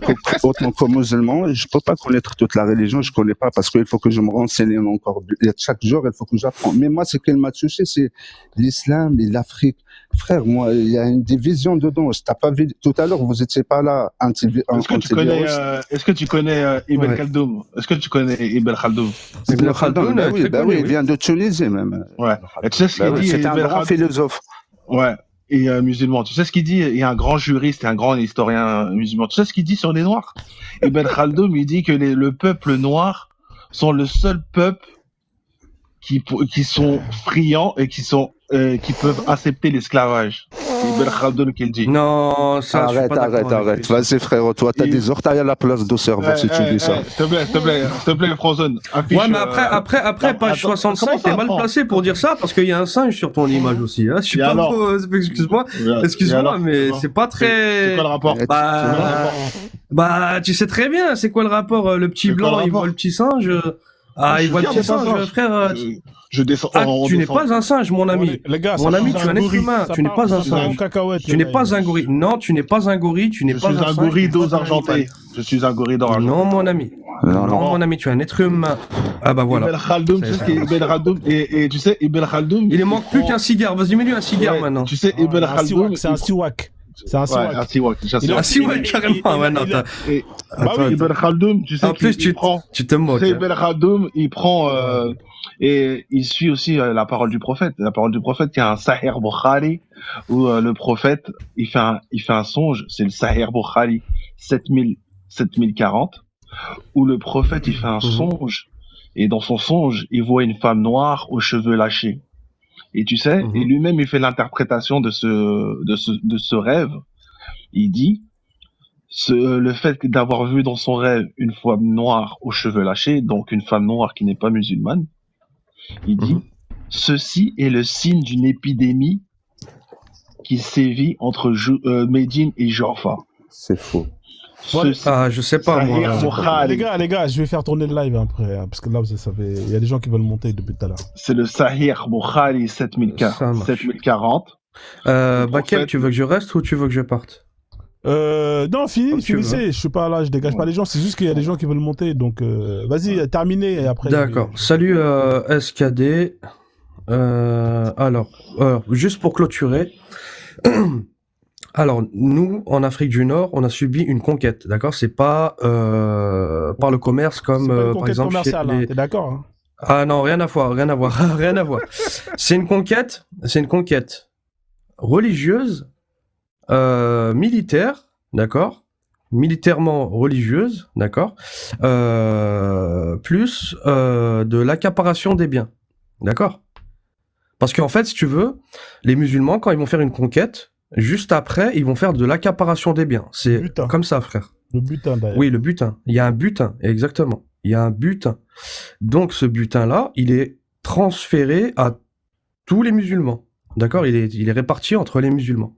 que musulman, je peux pas connaître toute la religion, je connais pas parce qu'il faut que je me renseigne encore. Chaque jour, il faut que j'apprends. Mais moi, ce qui m'a touché, c'est l'islam et l'Afrique. Frère, moi, il y a une division dedans. Je t'ai pas vu tout à l'heure, vous étiez pas là. Est-ce que tu connais Ibn Khaldoun? Ibn Khaldoun, oui, il vient de Tunisie même. Ouais. Et tu sais ce qu'il dit, c'est un grand philosophe. Ouais. musulman. Tu sais ce qu'il dit? Il y a un grand juriste et un grand historien musulman. Tu sais ce qu'il dit sur les Noirs? Ibn Khaldoun, il dit que le peuple noir sont le seul peuple qui sont friands et qui peuvent accepter l'esclavage. C'est Ibn Khaldoun qui le dit. Non, ça, je suis Arrête, pas d'accord arrête, avec arrête. lui. Vas-y, frérot, toi, t'as Il- des orteils à la place de cerveau si tu dis ça. S'il te plaît, Frozone, affiche. Ouais, mais après, page attends, 65, comment t'es ça, mal attends placé pour dire ça parce qu'il y a un singe sur ton image aussi. Hein. Je suis Et pas alors trop, excuse-moi, Et alors, mais c'est pas c'est très. quoi le rapport? Eh, Bah, tu sais très bien, c'est quoi le rapport? Le petit C'est quoi blanc, le il rapport? voit le petit singe. Ah, il voit le Regarde, petit c'est pas singe, ça. frère. Je descends. Ah, on tu n'es descend. pas un singe, mon ami. Bon, les gars, Mon ça ami, part tu es un en être gorille, humain, ça tu n'es part- pas un ça part en singe. cacahuète, Tu les n'es gars. pas un gorille. Non, tu n'es pas un gorille, tu n'es Je pas suis un singe, gorille tu n'es d'os pas un argentés. animal. Je suis un gorille d'or argenté. Non, mon ami. Non, Non, mon ami, tu es un être humain. Ah bah voilà. Ibn Khaldoun, tu sais ce qu'est Ibn Khaldoun, et tu sais, Ibn Khaldoun. Il ne manque plus qu'un cigare. Vas-y, mets-lui un cigare Ouais, maintenant. Tu sais, Ah, Ibn un Khaldoun. siwak, c'est un siwak. C'est un Ouais, siwak. un siwak. Il a- Ah si, ouais, carrément. Ouais, non, il a- Et Bah oui. Ibn Khaldoun, tu sais En plus, qu'il prend. tu te moques. Tu sais, hein. Ibn Khaldoun, il prend et il suit aussi la parole du prophète. La parole du prophète, il y a un Sahih Bukhari où le prophète il fait un songe. C'est le Sahih Bukhari 7040 où le prophète il fait un songe et dans son songe il voit une femme noire aux cheveux lâchés. Et tu sais, et lui-même il fait l'interprétation de ce rêve. Il dit le fait d'avoir vu dans son rêve une femme noire aux cheveux lâchés, donc une femme noire qui n'est pas musulmane, il dit ceci est le signe d'une épidémie qui sévit entre Médine et Jaffa. c'est faux. Ah, je sais pas, moi. Les gars, je vais faire tourner le live après, hein, parce que là, il y a des gens qui veulent monter depuis tout à l'heure. C'est le Sahih Bukhari Ça marche. 7040. Bakel, prophète- tu veux que je reste ou tu veux que je parte? Non, Comme tu finissez. Je suis pas là, je dégage pas les gens. C'est juste qu'il y a des gens qui veulent monter. Donc, vas-y, terminez et après. D'accord. Salut SKD. Alors, juste pour clôturer. Alors, nous, en Afrique du Nord, on a subi une conquête, d'accord? C'est pas par le commerce comme, C'est pas une par conquête exemple, chez commerciale, hein, les... t'es d'accord hein. Ah non, rien à voir, rien à voir, rien à voir. C'est une conquête religieuse, militaire, d'accord? Militairement religieuse, d'accord? Plus de l'accaparation des biens, d'accord? Parce qu'en fait, si tu veux, les musulmans, quand ils vont faire une conquête, juste après, ils vont faire de l'accaparation des biens. C'est Butin. comme ça, frère. Le butin d'ailleurs. Oui, le butin. Il y a un butin, exactement. Il y a un butin. Donc, ce butin-là, il est transféré à tous les musulmans. D'accord? Il est réparti entre les musulmans.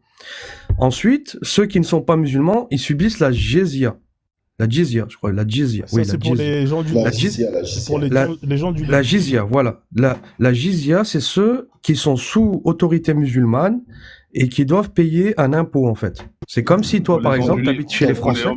Ensuite, ceux qui ne sont pas musulmans, ils subissent la jizya. La jizya, je crois. La jizya. Ça, Oui, c'est la pour jizya. les gens du. La La jizya, C'est pour les gens du. La jizya, voilà. La jizya, c'est ceux qui sont sous autorité musulmane et qui doivent payer un impôt, en fait. C'est comme si toi, par exemple, t'habites chez les Français.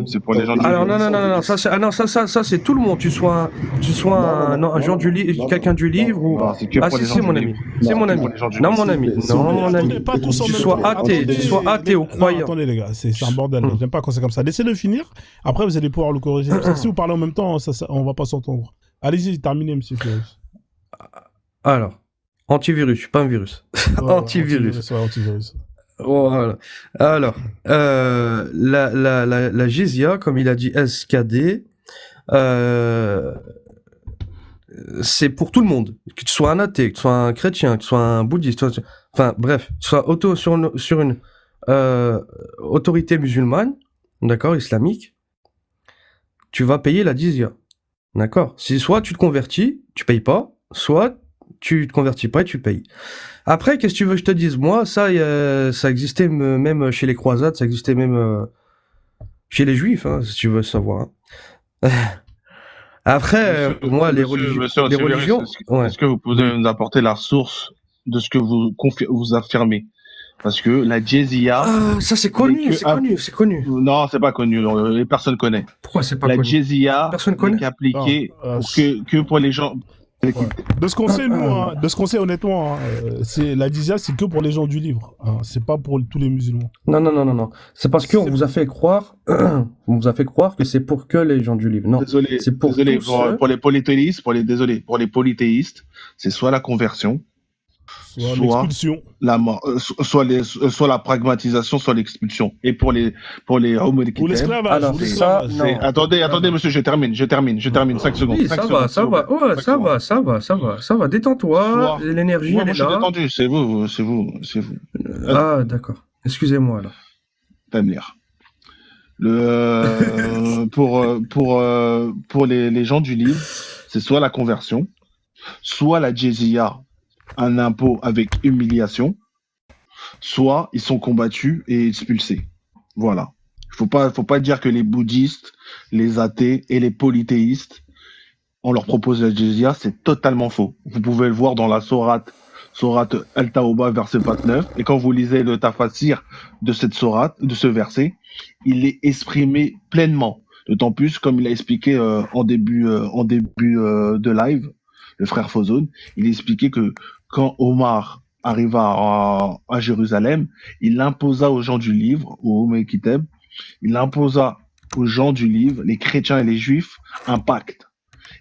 C'est pour les gens du Alors non, ça c'est tout le monde. Tu sois un genre du livre, quelqu'un du livre ou Non, c'est que ah pour si les gens c'est du mon livre. ami, c'est mon ami. pour les gens du Non livre. mon ami, S'il non vous plaît. mon ami. Attendez, pas tous en Tu même sois temps. athée, Attendez, tu sois athée ou non, croyant. attendez les gars, c'est un bordel. J'aime pas quand c'est comme ça. Laissez-le finir. Après, vous allez pouvoir le corriger. Parce que si vous parlez en même temps, on va pas s'entendre. Allez-y, terminez, monsieur Flores. Alors, antivirus, je suis pas un virus. Ouais, Antivirus. ouais, antivirus. Voilà. Alors, la jizya, comme il a dit SKD, c'est pour tout le monde. Que tu sois un athée, que tu sois un chrétien, que tu sois un bouddhiste, enfin bref, que tu sois sur une autorité musulmane, d'accord, islamique, tu vas payer la jizya. D'accord? Si soit tu te convertis, tu payes pas, soit tu te convertis pas et tu payes. Après, qu'est-ce que tu veux que je te dise? Moi, ça existait même chez les croisades, ça existait même chez les juifs, hein, si tu veux savoir. Hein. Après, moi, les religions... Est-ce que vous pouvez nous apporter la source de ce que vous affirmez? Parce que la jizya... Ah, ça c'est connu, c'est connu. Non, c'est pas connu, les personnes connaissent. Pourquoi c'est pas La connu? jizya Personne connaît. n'est qu'appliquée Non, que pour les gens... Ouais. De ce qu'on sait, nous, hein, de ce qu'on sait honnêtement, hein, c'est la jizya, c'est que pour les gens du livre. Hein, c'est pas pour tous les musulmans. Non. C'est parce qu'on vous a fait croire, que c'est pour que les gens du livre. Non. Désolé, c'est pour tous ceux- pour les polythéistes, pour les polythéistes, c'est soit la conversion, Soit soit l'expulsion. la mort, soit la pragmatisation, soit l'expulsion. Et pour les Homo Ou Equitables, l'esclavage. Alors, Ou c'est ça, l'esclavage. non. attendez, monsieur, je termine, 5 secondes, Oui, 5 ça secondes, va, s'il ça vous plaît, va. Ouais, 5 ça secondes. va, ça va, ça va, ça va. Détends-toi. Soit, L'énergie, ouais, elle moi est je suis là. détendu, c'est vous. Ah, d'accord. Excusez-moi, alors. Tamir. Pour les gens du livre, c'est soit la conversion, soit la jizya, un impôt avec humiliation, soit ils sont combattus et expulsés. Voilà. Faut pas dire que les bouddhistes, les athées et les polythéistes, on leur propose la jizya, c'est totalement faux. Vous pouvez le voir dans la sourate Al-Tawbah, verset 29, et quand vous lisez le tafsir de cette sourate, de ce verset, il est exprimé pleinement. D'autant plus, comme il a expliqué en début de live, le frère Fozone, il a expliqué que quand Omar arriva à Jérusalem, il imposa aux gens du livre, aux Homo Equitables, il imposa aux gens du livre, les chrétiens et les juifs, un pacte.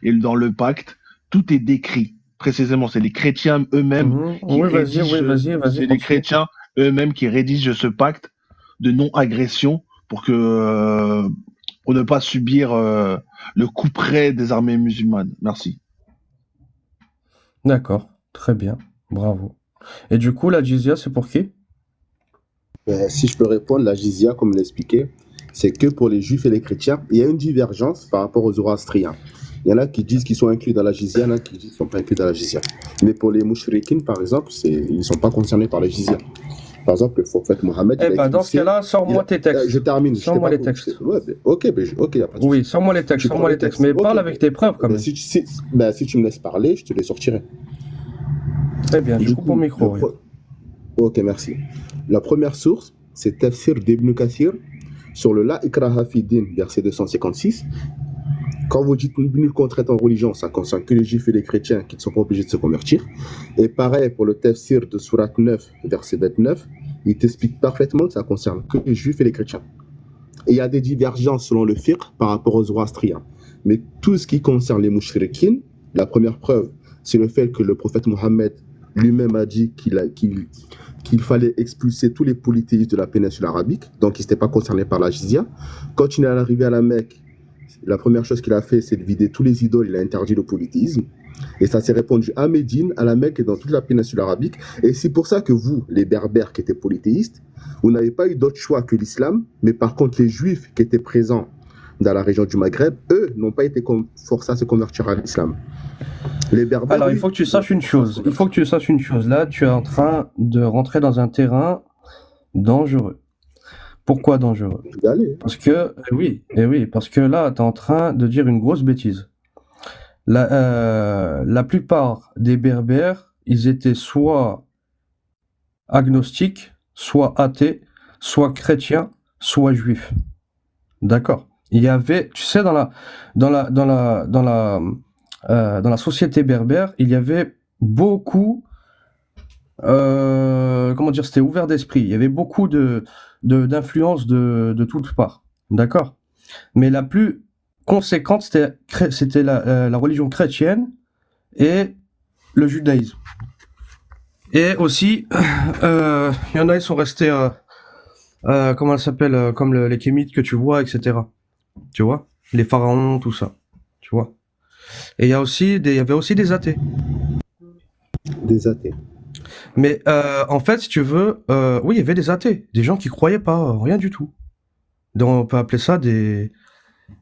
Et dans le pacte, tout est décrit. Précisément, c'est les chrétiens eux-mêmes qui Oui, vas-y, rédigent, c'est les continue. chrétiens eux-mêmes qui rédigent ce pacte de non-agression pour ne pas subir le couperet des armées musulmanes. Merci. D'accord, très bien, bravo. Et du coup, la jizya, c'est pour qui? Si je peux répondre, la jizya, comme l'expliquait, c'est que pour les juifs et les chrétiens. Il y a une divergence par rapport aux zoroastriens. Il y en a qui disent qu'ils sont inclus dans la jizya, il y en a qui disent qu'ils ne sont pas inclus dans la jizya. Mais pour les mouchriquines, par exemple, ils ne sont pas concernés par la jizya. Par exemple, le prophète Mohammed. Eh ben, dans ce cas-là, sors-moi tes textes. Je termine. Sors-moi les textes. Ouais, ok, y a pas de souci. Oui, sors-moi les textes, sors-moi les textes. Mais parle avec tes preuves, quand même. Si tu me laisses parler, je te les sortirai. Très bien, je coupe mon micro. Oui. Ok, merci. La première source, c'est Tafsir d'Ibn Kathir sur le La Ikraha fi Din, verset 256. Quand vous dites nul contrainte en religion, ça concerne que les juifs et les chrétiens qui ne sont pas obligés de se convertir. Et pareil pour le Tafsir de Surat 9, verset 29, il t'explique parfaitement que ça concerne que les juifs et les chrétiens. Et il y a des divergences selon le fiqh par rapport aux zoroastriens. Mais tout ce qui concerne les mouchriquines, la première preuve, c'est le fait que le prophète Mohammed lui-même a dit qu'il fallait expulser tous les polythéistes de la péninsule arabique, donc ils n'étaient pas concernés par la jizya. Quand il est arrivé à la Mecque, la première chose qu'il a fait, c'est de vider tous les idoles, il a interdit le polythéisme. Et ça s'est répandu à Médine, à la Mecque et dans toute la péninsule arabique. Et c'est pour ça que vous, les berbères qui étaient polythéistes, vous n'avez pas eu d'autre choix que l'islam, mais par contre les juifs qui étaient présents dans la région du Maghreb, eux, n'ont pas été forcés à se convertir à l'islam. Les berbères... Alors, il faut que tu saches une chose. Là, tu es en train de rentrer dans un terrain dangereux. Pourquoi dangereux? Parce que, oui, parce que là, tu es en train de dire une grosse bêtise. La plupart des berbères, ils étaient soit agnostiques, soit athées, soit chrétiens, soit juifs. D'accord? Il y avait, tu sais, dans la société berbère, il y avait beaucoup, comment dire, c'était ouvert d'esprit. Il y avait beaucoup d'influences de toutes parts. D'accord? Mais la plus conséquente, c'était la religion chrétienne et le judaïsme. Et aussi, il y en a, ils sont restés, comment elle s'appelle, comme les kémites que tu vois, etc. Tu vois? Les pharaons, tout ça. Tu vois? Et il y avait aussi des athées. Des athées. Mais en fait, si tu veux, oui, il y avait des athées, des gens qui croyaient pas rien du tout. Donc on peut appeler ça comment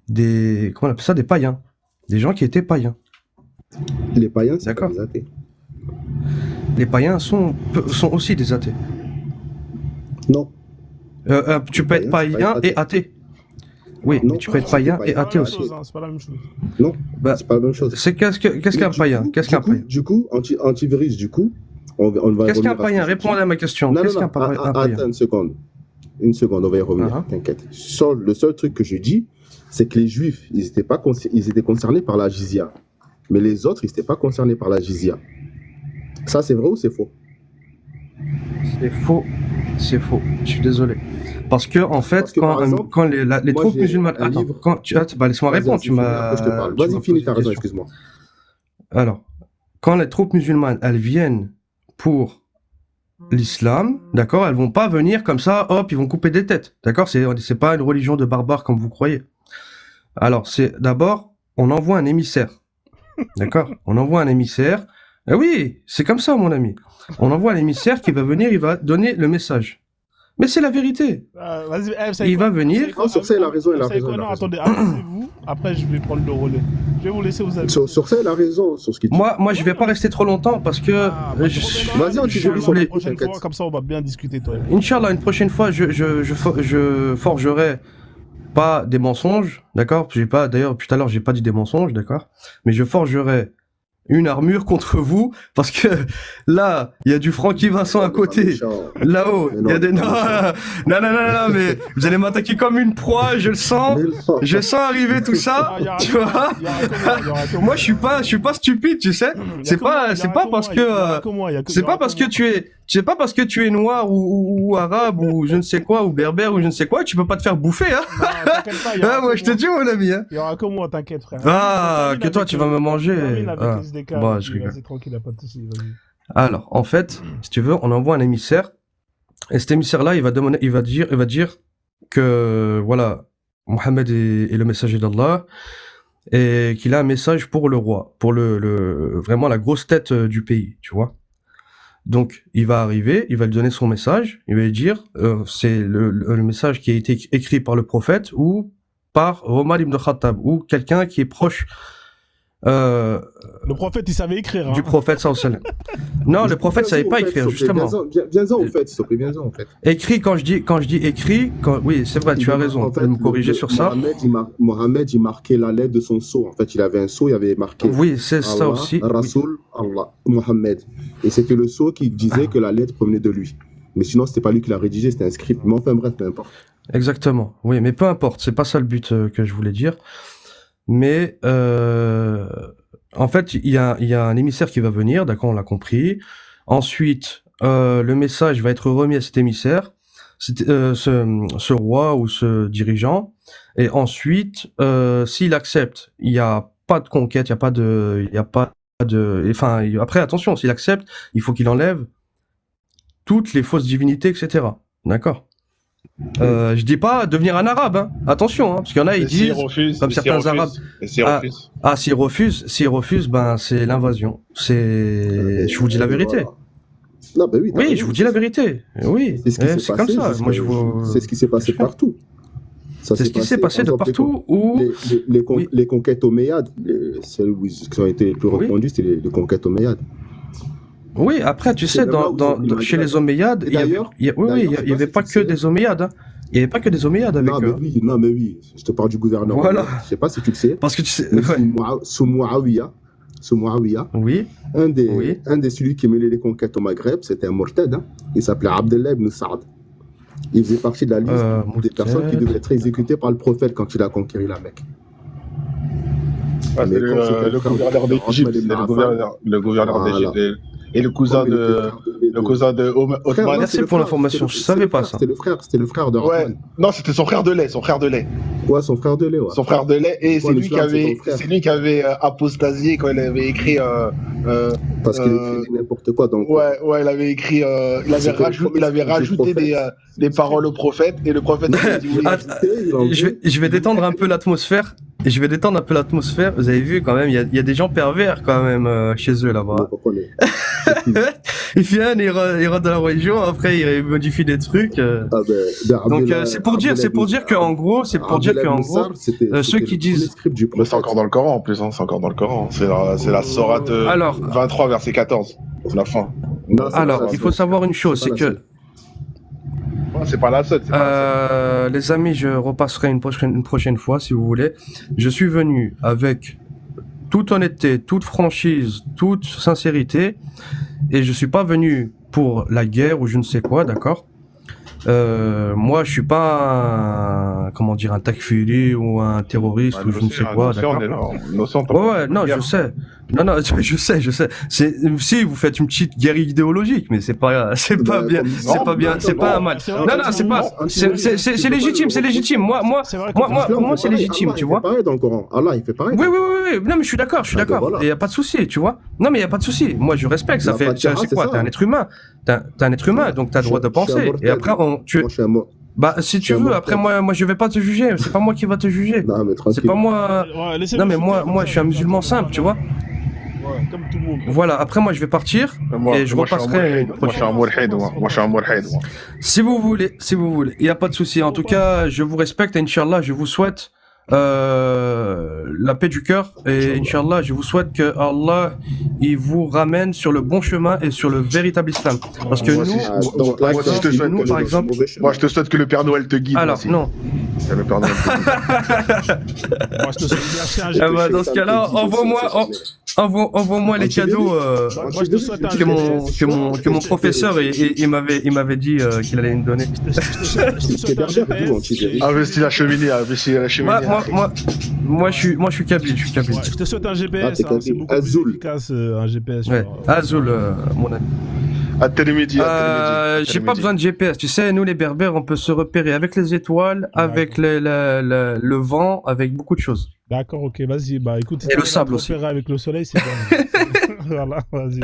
on appelle ça, des païens, des gens qui étaient païens. Les païens, c'est pas des athées. Les païens sont aussi des athées. Non. Tu peux être païen et athée. Oui, mais tu peux être païen et athée aussi. C'est pas la même chose. Non, c'est pas la même chose. Qu'est-ce qu'un païen? Qu'est-ce qu'un païen? Du coup, antivirus, du coup, on va. Qu'est-ce qu'un païen? Répondez à ma question. Qu'est-ce qu'un païen? Attends une seconde. Une seconde, on va y revenir. T'inquiète. Le seul truc que je dis, c'est que les juifs, ils étaient concernés par la jizya. Mais les autres, ils n'étaient pas concernés par la jizya. Ça, c'est vrai ou c'est faux? C'est faux. C'est faux. Je suis désolé. Parce que, en fait, quand les troupes musulmanes. Attends, laisse-moi répondre. Vas-y, finis ta raison, excuse-moi. Alors, quand les troupes musulmanes, elles viennent pour l'islam, d'accord? Elles vont pas venir comme ça, hop, ils vont couper des têtes, d'accord? C'est pas une religion de barbares comme vous croyez. Alors, c'est d'abord, on envoie un émissaire, d'accord? On envoie un émissaire. Ah oui, c'est comme ça, mon ami. On envoie un émissaire qui va venir, il va donner le message. Mais c'est la vérité. Vas-y, Il va venir. Non, sur ça, il a raison, il a Vous savez raison. quoi, il a non, raison. attendez, avancez-vous. Après, je vais prendre le relais. Je vais vous laisser vous amuser. Sur ça, il a raison, sur ce qu'il dit. Moi, je vais pas rester trop longtemps parce que Vas-y, on Inch'Allah, sur la les prochaine t'inquiète. fois, comme ça, on va bien discuter, toi. et moi. Inch'Allah, une prochaine fois, je forgerai pas des mensonges, d'accord? D'ailleurs, tout à l'heure, j'ai pas dit des mensonges, d'accord? Mais je forgerai une armure contre vous, parce que là, il y a du Francky Vincent à côté. Là-haut, il y a des... Non, mais vous allez m'attaquer comme une proie, je le sens. Je sens arriver tout ça, tu vois? Moi, je suis pas stupide, tu sais. C'est pas parce que tu es noir ou arabe ou je ne sais quoi, ou berbère ou je ne sais quoi, tu peux pas te faire bouffer, hein. Ah, moi, je te dis, mon ami, hein. Il y aura que moi, t'inquiète, frère. Ah, que toi, tu vas me manger. Ah. Bon, je rigole. Vas-y, tranquille, y a pas de souci, vas-y. Alors, en fait, si tu veux, on envoie un émissaire, et cet émissaire-là, il va dire que, voilà, Mohammed est le messager d'Allah, et qu'il a un message pour le roi, pour vraiment la grosse tête du pays, tu vois. Donc, il va arriver, il va lui donner son message, il va lui dire, c'est le message qui a été écrit par le prophète, ou par Omar ibn Khattab, ou quelqu'un qui est proche, Le prophète, il savait écrire. du Hein. prophète sallallahu alayhi wa sallam. Non, le prophète savait pas écrire, justement. Viens-en, en fait, s'il te plaît, viens-en, en fait. Écrit, quand je dis écrit, oui, c'est vrai, tu as raison, En tu fait, peux me corriger sur ça. Mohamed, il marquait la lettre de son sceau. En fait, il avait un sceau, il avait marqué Oui, c'est ça Allah, aussi. Oui. Rasoul, Allah, Mohamed. Et c'était le sceau qui disait que la lettre provenait de lui. Mais sinon, c'était pas lui qui l'a rédigé, c'était un script. Mais enfin, bref, peu importe. Exactement. Oui, mais peu importe, c'est pas ça le but que je voulais dire. Mais en fait, il y a un émissaire qui va venir, d'accord, on l'a compris. Ensuite, le message va être remis à cet émissaire, ce roi ou ce dirigeant. Et ensuite, s'il accepte, il n'y a pas de conquête, enfin, après, attention, s'il accepte, il faut qu'il enlève toutes les fausses divinités, etc. D'accord? Je dis pas devenir un arabe, hein. Attention, hein, parce qu'il y en a, ils disent, comme certains arabes, s'ils refusent, ben, c'est l'invasion. Je vous dis la vérité. Non, ben oui, Oui, je vous dis la vérité. Oui, c'est comme ça. Moi, c'est ce qui s'est passé partout. C'est ce qui s'est passé de partout où... Les conquêtes omeyyades, celles qui ont été les plus répandues, c'était les conquêtes omeyyades. Oui, après, tu sais, chez les Omeyyades, il y avait pas que des Omeyyades, hein. Il y avait pas que des Omeyyades avec eux. Non, mais oui, je te parle du gouvernement. Voilà. Je sais pas si tu le sais. Parce que tu sais, Sous Muawiyah, oui, un des celui qui menait les conquêtes au Maghreb, c'était un Murtad, hein. Il s'appelait Abdallah ibn Saad. Il faisait partie de la liste des personnes qui devaient être exécutées par le prophète quand il a conquéri la Mecque. Ouais, c'est le gouverneur d'Égypte, le gouverneur d'Égypte et le cousin de Othman. Merci pour l'information, je savais pas ça. C'était le frère de Ouais, Othman. non, c'était son frère de lait. Ouais, son frère de lait, ouais. Son frère de lait, et c'est lui qui avait apostasié quand il avait écrit. Parce qu'il écrivait n'importe quoi. Donc, ouais, il avait écrit. Il avait rajouté des paroles au prophète, et le prophète. Je vais détendre un peu l'atmosphère. Vous avez vu quand même, il y a des gens pervers quand même chez eux là-bas. Il vient, il rentre dans la religion, après il modifie des trucs. Donc c'est pour dire qu'en gros, ceux qui disent. Mais c'est encore dans le Coran en plus, hein, c'est encore dans le Coran. C'est la sourate 23 verset 14, c'est la fin. Alors, il faut savoir une chose, c'est que. C'est pas la seule. Les amis, je repasserai une prochaine fois si vous voulez. Je suis venu avec toute honnêteté, toute franchise, toute sincérité, et je suis pas venu pour la guerre ou je ne sais quoi, d'accord? moi, je suis pas comment dire, un takfiri ou un terroriste ou je ne sais quoi, d'accord? Ouais, non, je sais. Non, je sais. Si vous faites une petite guerre idéologique, mais c'est pas bien, c'est pas un mal. Non, c'est légitime. Moi, pour moi, c'est légitime, tu vois. Il fait pareil dans le Coran. Allah, il fait pareil. Oui. Non, mais je suis d'accord. Voilà. Et y a pas de souci, tu vois. Non, mais y a pas de souci. Moi, je respecte. Ça fait, c'est quoi? T'es un être humain. T'es un être humain, donc t'as le droit de penser. Et après, bah, si tu veux, après, moi, je vais pas te juger. C'est pas moi qui va te juger. Non, mais tranquille. C'est pas moi. Non, mais moi, je suis un musulman simple, tu vois. Ouais, comme tout le monde. Voilà, après moi je vais partir et je repasserai. Moi je suis un mourhid. Si vous voulez, il n'y a pas de souci. En tout cas, je vous respecte et Inch'Allah, je vous souhaite la paix du cœur et Inch'Allah, je vous souhaite que Allah il vous ramène sur le bon chemin et sur le véritable islam. Parce que nous, par exemple, moi je te souhaite que le Père Noël te guide. Alors, aussi. non. Que le Père Noël te guide. Moi, je te souhaite de lâcher un GP. Dans ce cas-là, envoie-moi les cadeaux que mon professeur il m'avait dit qu'il allait me donner. Investis la cheminée. Moi je suis kabyle, Ouais, je te souhaite un GPS, c'est beaucoup plus efficace un GPS. Ouais, Azul, mon ami. J'ai pas besoin de GPS, tu sais, nous les berbères, on peut se repérer avec les étoiles, avec le vent, avec beaucoup de choses. D'accord, ok, vas-y, bah écoute. Et le sable aussi. Avec le soleil, c'est bien. Voilà, vas-y.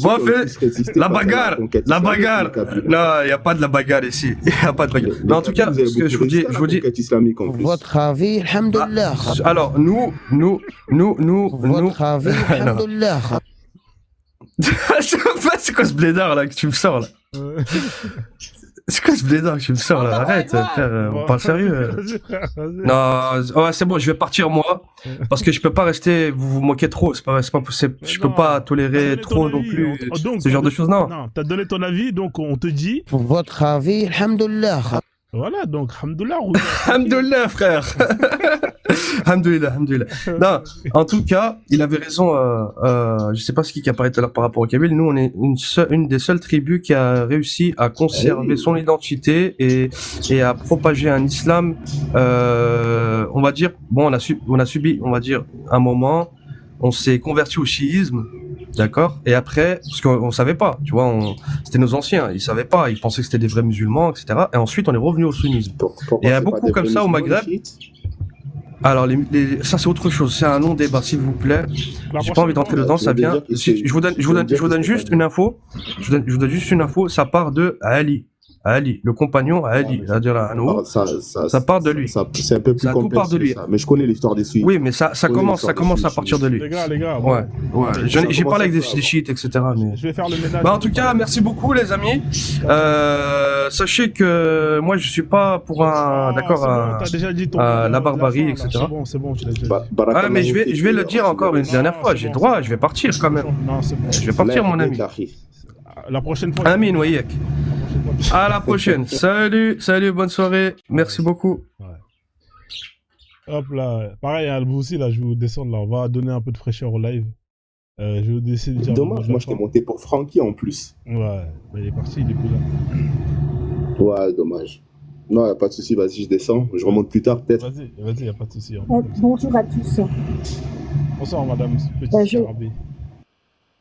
Bon, la bagarre. Non, il n'y a pas de la bagarre ici. Il n'y a pas de bagarre. Mais en tout cas, ce que je vous dis. Votre avis, alhamdoulilah. Alors, nous. Votre avis, alhamdoulilah. C'est quoi ce blédard là que tu me sors là? C'est quoi ce blédard que tu me sors là? Arrête, frère, on parle sérieux. Non, ouais, c'est bon, je vais partir moi, parce que je peux pas rester, vous vous moquez trop, c'est pas possible. Je peux pas tolérer trop non plus ce genre de choses, non. Non, t'as donné ton avis, donc on te dit. Votre avis, alhamdoulilah. Voilà, donc, alhamdoulilah. Alhamdoulilah, frère. Alhamdoulilah. Non, en tout cas, il avait raison. Je sais pas ce qui apparaît tout à l'heure par rapport au Kabyle. Nous, on est une des seules tribus qui a réussi à conserver son identité et à propager un islam. On va dire, bon, on a subi, on va dire, un moment. On s'est converti au chiisme, d'accord. Et après, parce qu'on savait pas, tu vois, c'était nos anciens, ils savaient pas, ils pensaient que c'était des vrais musulmans, etc. Et ensuite, on est revenu au sunnisme. Et il y a beaucoup comme ça au Maghreb. Alors, ça c'est autre chose, c'est un non-débat, s'il vous plaît. J'ai pas envie d'entrer dedans, ça vient. Je vous donne juste une info. Je vous donne juste une info. Ça part de Ali, le compagnon Ali, ça part de lui. C'est un peu plus complexe. Tout part de lui. Ça. Mais je connais l'histoire des suites. Oui, mais ça commence à partir de lui. Les gars. Ouais. J'ai parlé avec des chiites, etc. Mais... Je vais faire le ménage. Bah, en tout cas, merci beaucoup, les amis. Sachez que moi, je suis pas pour la barbarie, etc. C'est bon, tu l'as dit. Ah, mais je vais le dire encore une dernière fois. J'ai droit, je vais partir quand même. Non, c'est bon. Je vais partir, mon ami. La prochaine fois. Amin, Wayek. À la prochaine. Salut, bonne soirée. Merci beaucoup. Ouais. Hop là. Pareil, hein, vous aussi, là, je vais vous descendre là. On va donner un peu de fraîcheur au live. Je vais vous essayer de dire. Dommage, moi je t'ai monté pour Francky en plus. Ouais, mais il est parti, il est plus là. Ouais, dommage. Non, y a pas de souci, vas-y, je descends. Je remonte plus tard peut-être. Vas-y, y a pas de souci. Bonjour à tous. Bonsoir, madame. Petit Arabi.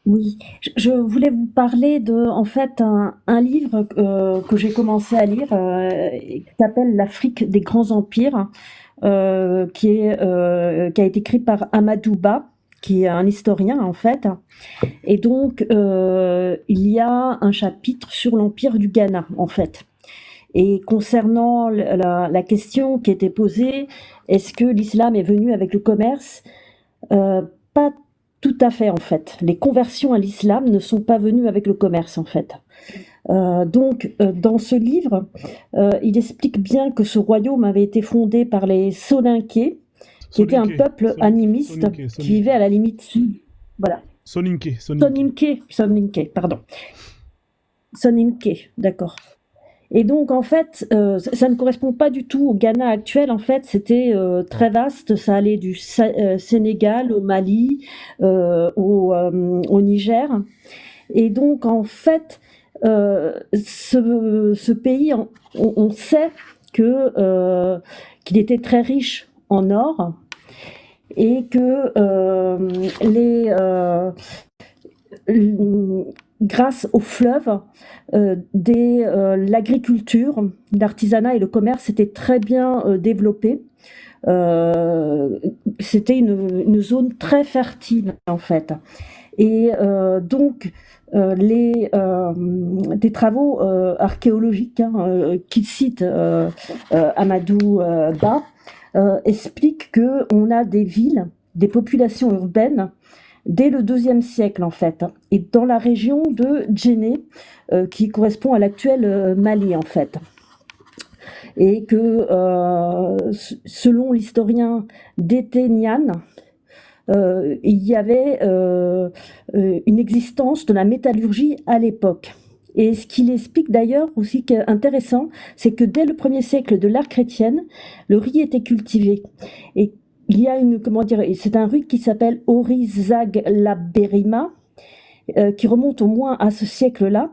Oui, je voulais vous parler de, en fait, un livre que j'ai commencé à lire qui s'appelle L'Afrique des grands empires, qui a été écrit par Amadou Ba, qui est un historien en fait. Et donc, il y a un chapitre sur l'empire du Ghana en fait. Et concernant la question qui était posée, est-ce que l'islam est venu avec le commerce? Pas tout à fait en fait. Les conversions à l'islam ne sont pas venues avec le commerce en fait. Donc dans ce livre, il explique bien que ce royaume avait été fondé par les Soninké, qui était un peuple animiste qui vivait à la limite sud. Voilà. Soninké, pardon. Soninké, d'accord. Et donc en fait, ça ne correspond pas du tout au Ghana actuel. En fait, c'était très vaste. Ça allait du Sénégal au Mali, au Niger. Et donc en fait, ce pays, on sait qu'il était très riche en or et que grâce aux fleuves, l'agriculture, l'artisanat et le commerce étaient très bien développés. C'était une zone très fertile en fait. Et donc des travaux archéologiques qu'il cite Amadou Ba expliquent qu'on a des villes, des populations urbaines dès le IIe siècle en fait, et dans la région de Djenné, qui correspond à l'actuel Mali en fait. Et que selon l'historien Dété Niane, il y avait une existence de la métallurgie à l'époque. Et ce qu'il explique d'ailleurs aussi qui est intéressant, c'est que dès le 1er siècle de l'ère chrétienne, le riz était cultivé. Et il y a c'est un riz qui s'appelle Orizag Laberima, qui remonte au moins à ce siècle-là,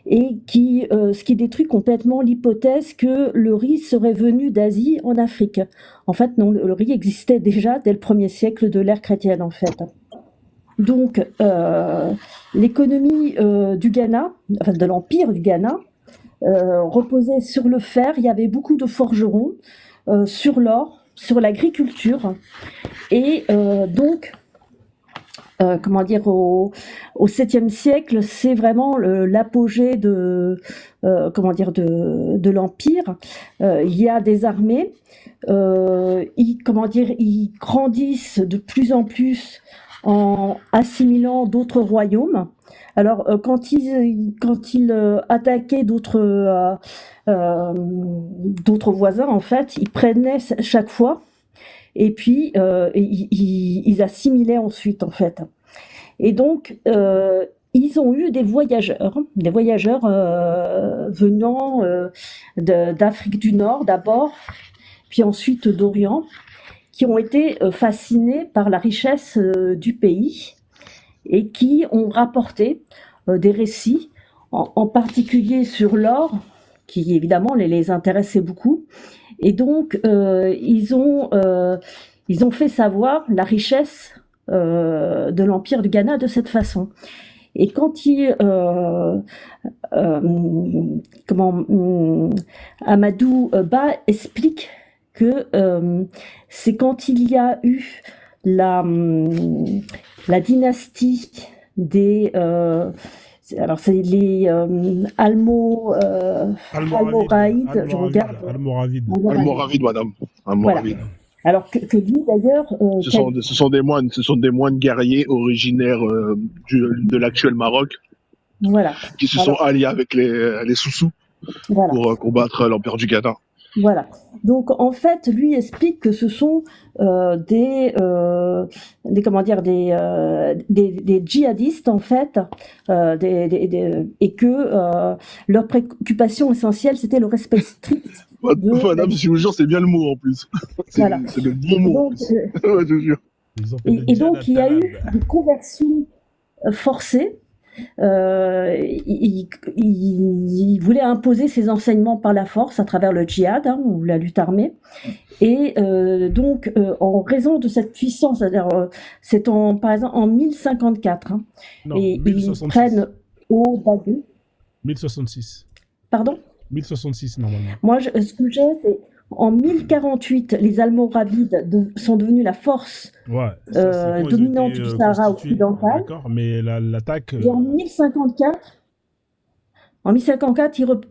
et ce qui détruit complètement l'hypothèse que le riz serait venu d'Asie en Afrique. En fait, non, le riz existait déjà dès le 1er siècle de l'ère chrétienne, en fait. Donc, l'économie du Ghana, enfin de l'empire du Ghana, reposait sur le fer. Il y avait beaucoup de forgerons, sur l'or, sur l'agriculture, et donc, au 7e siècle, c'est vraiment l'apogée de l'empire. Il y a des armées, ils grandissent de plus en plus en assimilant d'autres royaumes. Alors, quand ils attaquaient d'autres voisins, en fait, ils prenaient chaque fois. Et puis, ils assimilaient ensuite, en fait. Et donc, ils ont eu des voyageurs venant d'Afrique du Nord d'abord, puis ensuite d'Orient, qui ont été fascinés par la richesse du pays et qui ont rapporté des récits, en particulier sur l'or, qui évidemment les intéressait beaucoup. Et donc, ils ont fait savoir la richesse de l'empire du Ghana de cette façon. Et quand Amadou Ba explique que c'est quand il y a eu la dynastie des alors c'est les Almoravides, je regarde. Almoravides, madame. Almoravides. Voilà. Alors que lui d'ailleurs, ce sont des moines guerriers originaires de l'actuel Maroc, voilà, qui se sont alliés avec les Soussous, voilà, pour combattre l'empire du Ghana. Voilà. Donc en fait, lui explique que ce sont des djihadistes en fait, et que leur préoccupation essentielle c'était le respect strict. Madame, je vous jure, c'est bien le mot en plus. Voilà. C'est le bon mot. Donc, en plus. Ouais, je vous jure. Et donc il y a eu des conversions forcées. Il voulait imposer ses enseignements par la force à travers le djihad, ou la lutte armée. Et donc, en raison de cette puissance, c'est-à-dire, c'est par exemple en 1054, Non, et 1066. ils prennent au Dagu. 1066. Pardon ? 1066 normalement. Moi, ce que j'ai, c'est en 1048, les Almoravides sont devenus la force dominante du Sahara occidental. D'accord, mais l'attaque. Et en 1054,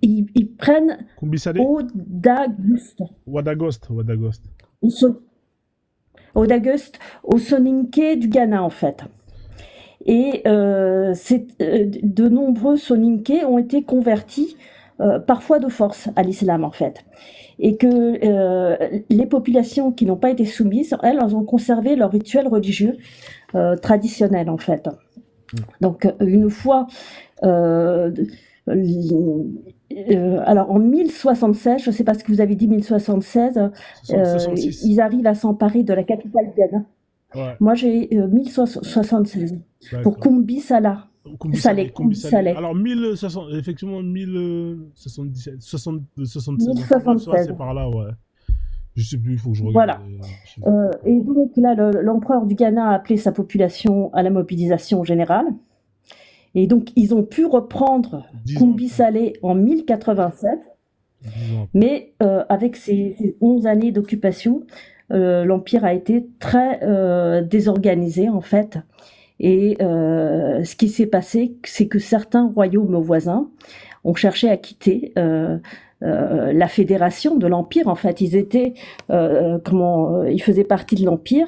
ils prennent Ouadagost. Ouadagost, au Soninké du Ghana en fait. Et de nombreux Soninké ont été convertis parfois de force à l'islam en fait. Et que les populations qui n'ont pas été soumises, elles ont conservé leur rituel religieux traditionnel en fait. Donc une fois, alors en 1076, je ne sais pas ce que vous avez dit, 1076, ils arrivent à s'emparer de la capitale Ghana. Ouais. Moi j'ai 1076 pour Kumbi Salah. Saleh, Kombi Saleh. Saleh. Alors, 1060, effectivement, 1077, 76, 1076. c'est par là, ouais. Je sais plus, il faut que je regarde. Voilà. Je sais plus. Et donc là, l'empereur du Ghana a appelé sa population à la mobilisation générale. Et donc, ils ont pu reprendre 10 ans Kombi après. Saleh en 1087, 10 ans après. mais avec ces 11 années d'occupation, l'Empire a été très désorganisé, en fait. Et ce qui s'est passé, c'est que certains royaumes voisins ont cherché à quitter la fédération de l'Empire. En fait, ils étaient, ils faisaient partie de l'Empire.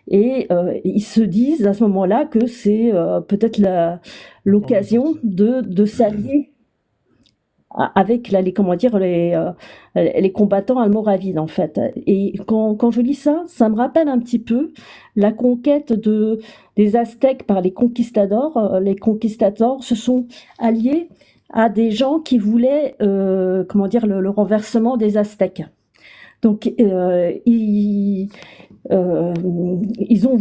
Et ils se disent à ce moment-là que c'est peut-être l'occasion de s'allier avec les combattants almoravides, en fait. Et quand je lis ça, ça me rappelle un petit peu la conquête des Aztèques par les conquistadors. Les conquistadors se sont alliés à des gens qui voulaient le renversement des Aztèques. Donc ils ont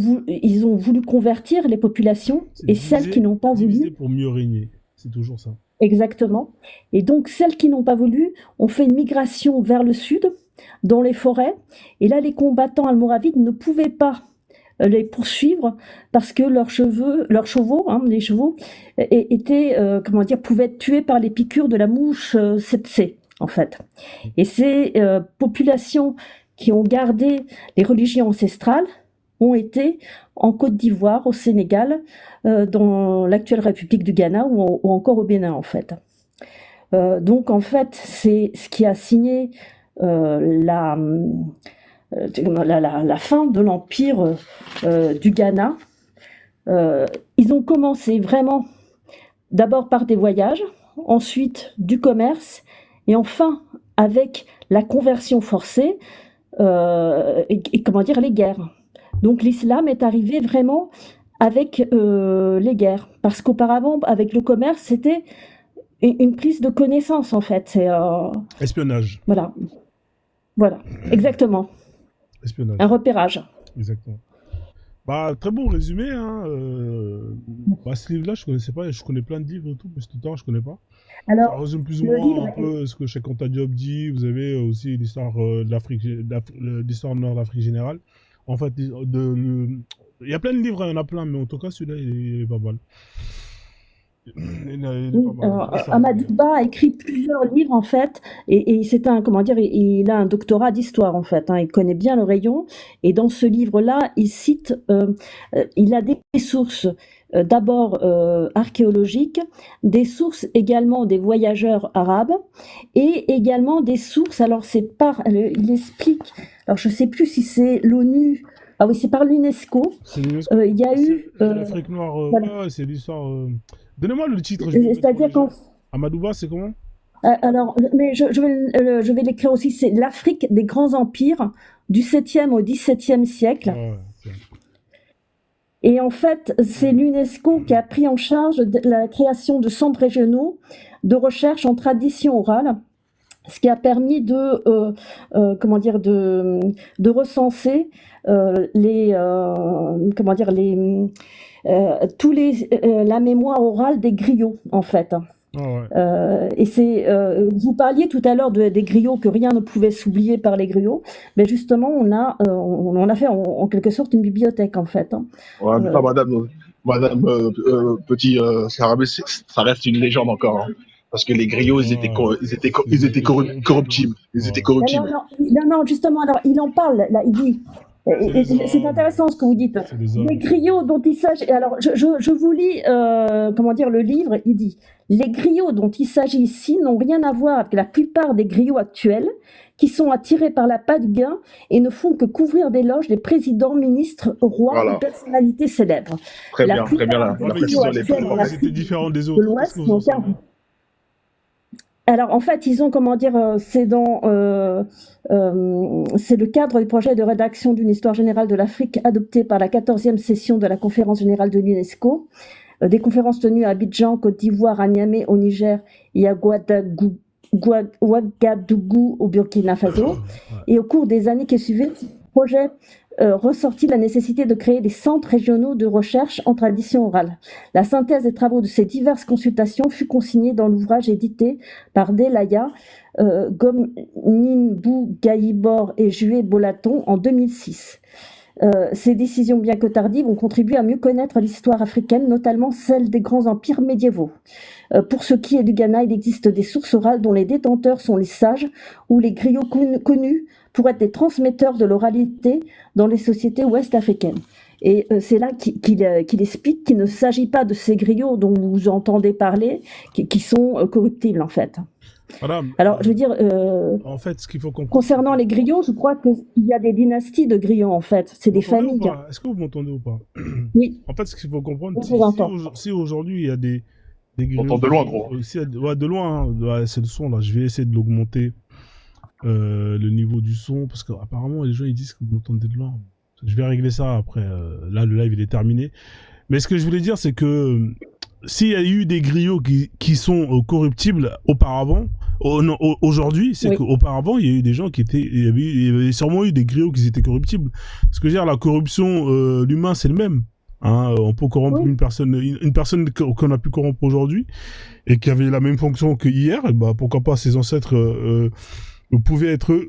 voulu convertir les populations, C'est et celles qui n'ont pas diviser voulu, pour mieux régner. C'est toujours ça. exactement. Et donc celles qui n'ont pas voulu ont fait une migration vers le sud, dans les forêts. Et là, les combattants almoravides ne pouvaient pas les poursuivre parce que leurs chevaux, les chevaux, pouvaient être tués par les piqûres de la mouche tsetse, en fait. Et ces populations qui ont gardé les religions ancestrales ont été en Côte d'Ivoire, au Sénégal, dans l'actuelle République du Ghana ou encore au Bénin, en fait. Donc, en fait, c'est ce qui a signé la fin de l'empire du Ghana. Ils ont commencé vraiment d'abord par des voyages, ensuite du commerce, et enfin avec la conversion forcée les guerres. Donc l'islam est arrivé vraiment avec les guerres, parce qu'auparavant, avec le commerce, c'était une prise de connaissance, en fait. C'est Espionnage. voilà, exactement. Espionnage. Un repérage. Exactement. Bah, très bon résumé, hein. Ce livre-là, je connaissais pas. Je connais plein de livres et tout, mais ce temps, je connais pas. Ça Alors, résume plus ou le moins livre un peu ce que Cheikh Anta Diop dit. Vous avez aussi l'histoire de l'Afrique, l'histoire nord d'Afrique générale. En fait, il y a plein de livres, il y en a plein, mais en tout cas, celui-là, il est pas mal. Il est oui, pas mal. alors, Ça, Amadou Ba a écrit plusieurs livres, en fait, et c'est il a un doctorat d'histoire, en fait, hein, il connaît bien le rayon, et dans ce livre-là, il cite, il a des sources, d'abord archéologiques, des sources également des voyageurs arabes, et également des sources, alors il explique, alors je sais plus si c'est l'ONU, ah oui, c'est par l'UNESCO, c'est l'UNESCO. il y a eu, C'est l'Afrique noire. voilà. Ouais, c'est l'histoire. Donnez-moi le titre, je vais le mettre pour C'est-à-dire les gens. qu'en Amadou Ba, c'est comment? alors, mais je vais l'écrire aussi, c'est l'Afrique des grands empires du 7e au 17e siècle. Ouais, tiens. Et en fait, c'est l'UNESCO qui a pris en charge la création de centres régionaux de recherche en tradition orale, ce qui a permis de recenser la mémoire orale des griots, en fait. Ah ouais. Et vous parliez tout à l'heure des griots, que rien ne pouvait s'oublier par les griots, mais justement on a fait en quelque sorte une bibliothèque, en fait, hein. Ouais, mais ça, madame Petit Scarabée, ça reste une légende encore, hein. Parce que les griots, ils étaient corruptibles. Ils étaient corruptibles. Non, justement, alors il en parle, là, il dit, c'est intéressant ce que vous dites. Les griots dont il s'agit, alors je vous lis, le livre, il dit, les griots dont il s'agit ici n'ont rien à voir avec la plupart des griots actuels, qui sont attirés par l'appât du gain et ne font que couvrir d'éloges des présidents, ministres, rois Voilà. ou personnalités célèbres. Très bien, plupart la des précision griots des actuels dans C'était différent des de autres. l'Ouest Qu'est-ce que vous n'ont en aucun. savez? Alors, en fait, ils ont, c'est le cadre du projet de rédaction d'une histoire générale de l'Afrique adopté par la 14e session de la conférence générale de l'UNESCO, des conférences tenues à Abidjan, Côte d'Ivoire, à Niamey, au Niger, et à Ouagadougou, au Burkina Faso. Et au cours des années qui suivaient, projet ressortit la nécessité de créer des centres régionaux de recherche en tradition orale. La synthèse des travaux de ces diverses consultations fut consignée dans l'ouvrage édité par Delaya, Gomninbou Gaïbor et Jué Bolaton en 2006. Ces décisions, bien que tardives, ont contribué à mieux connaître l'histoire africaine, notamment celle des grands empires médiévaux. Pour ce qui est du Ghana, il existe des sources orales dont les détenteurs sont les sages ou les griots connus pour être des transmetteurs de l'oralité dans les sociétés ouest-africaines. Et c'est là qu'il explique qu'il ne s'agit pas de ces griots dont vous entendez parler, qui sont corruptibles en fait. Madame, Alors, je veux dire, en fait, ce qu'il faut comprendre. concernant les griots, je crois qu'il y a des dynasties de griots en fait, c'est des Vous m'entendez ou familles. pas? Est-ce que vous m'entendez ou pas? Oui, En fait, ce qu'il faut comprendre, je vous entends. si aujourd'hui il y a des On griots entend de loin, gros. ouais, de loin, hein. Ouais, c'est le son là. Je vais essayer de l'augmenter le niveau du son parce qu'apparemment les gens ils disent que vous m'entendez de loin. Je vais régler ça après. Là, le live il est terminé. Mais ce que je voulais dire, c'est que s'il y a eu des griots qui sont corruptibles auparavant, aujourd'hui, c'est Oui. qu'auparavant, il y a eu des gens qui étaient, il y avait sûrement eu des griots qui étaient corruptibles. Ce que je veux dire, la corruption, l'humain, c'est le même. Hein, on peut corrompre Oui. une personne qu'on a pu corrompre aujourd'hui et qui avait la même fonction que hier, et bah, pourquoi pas ses ancêtres pouvaient être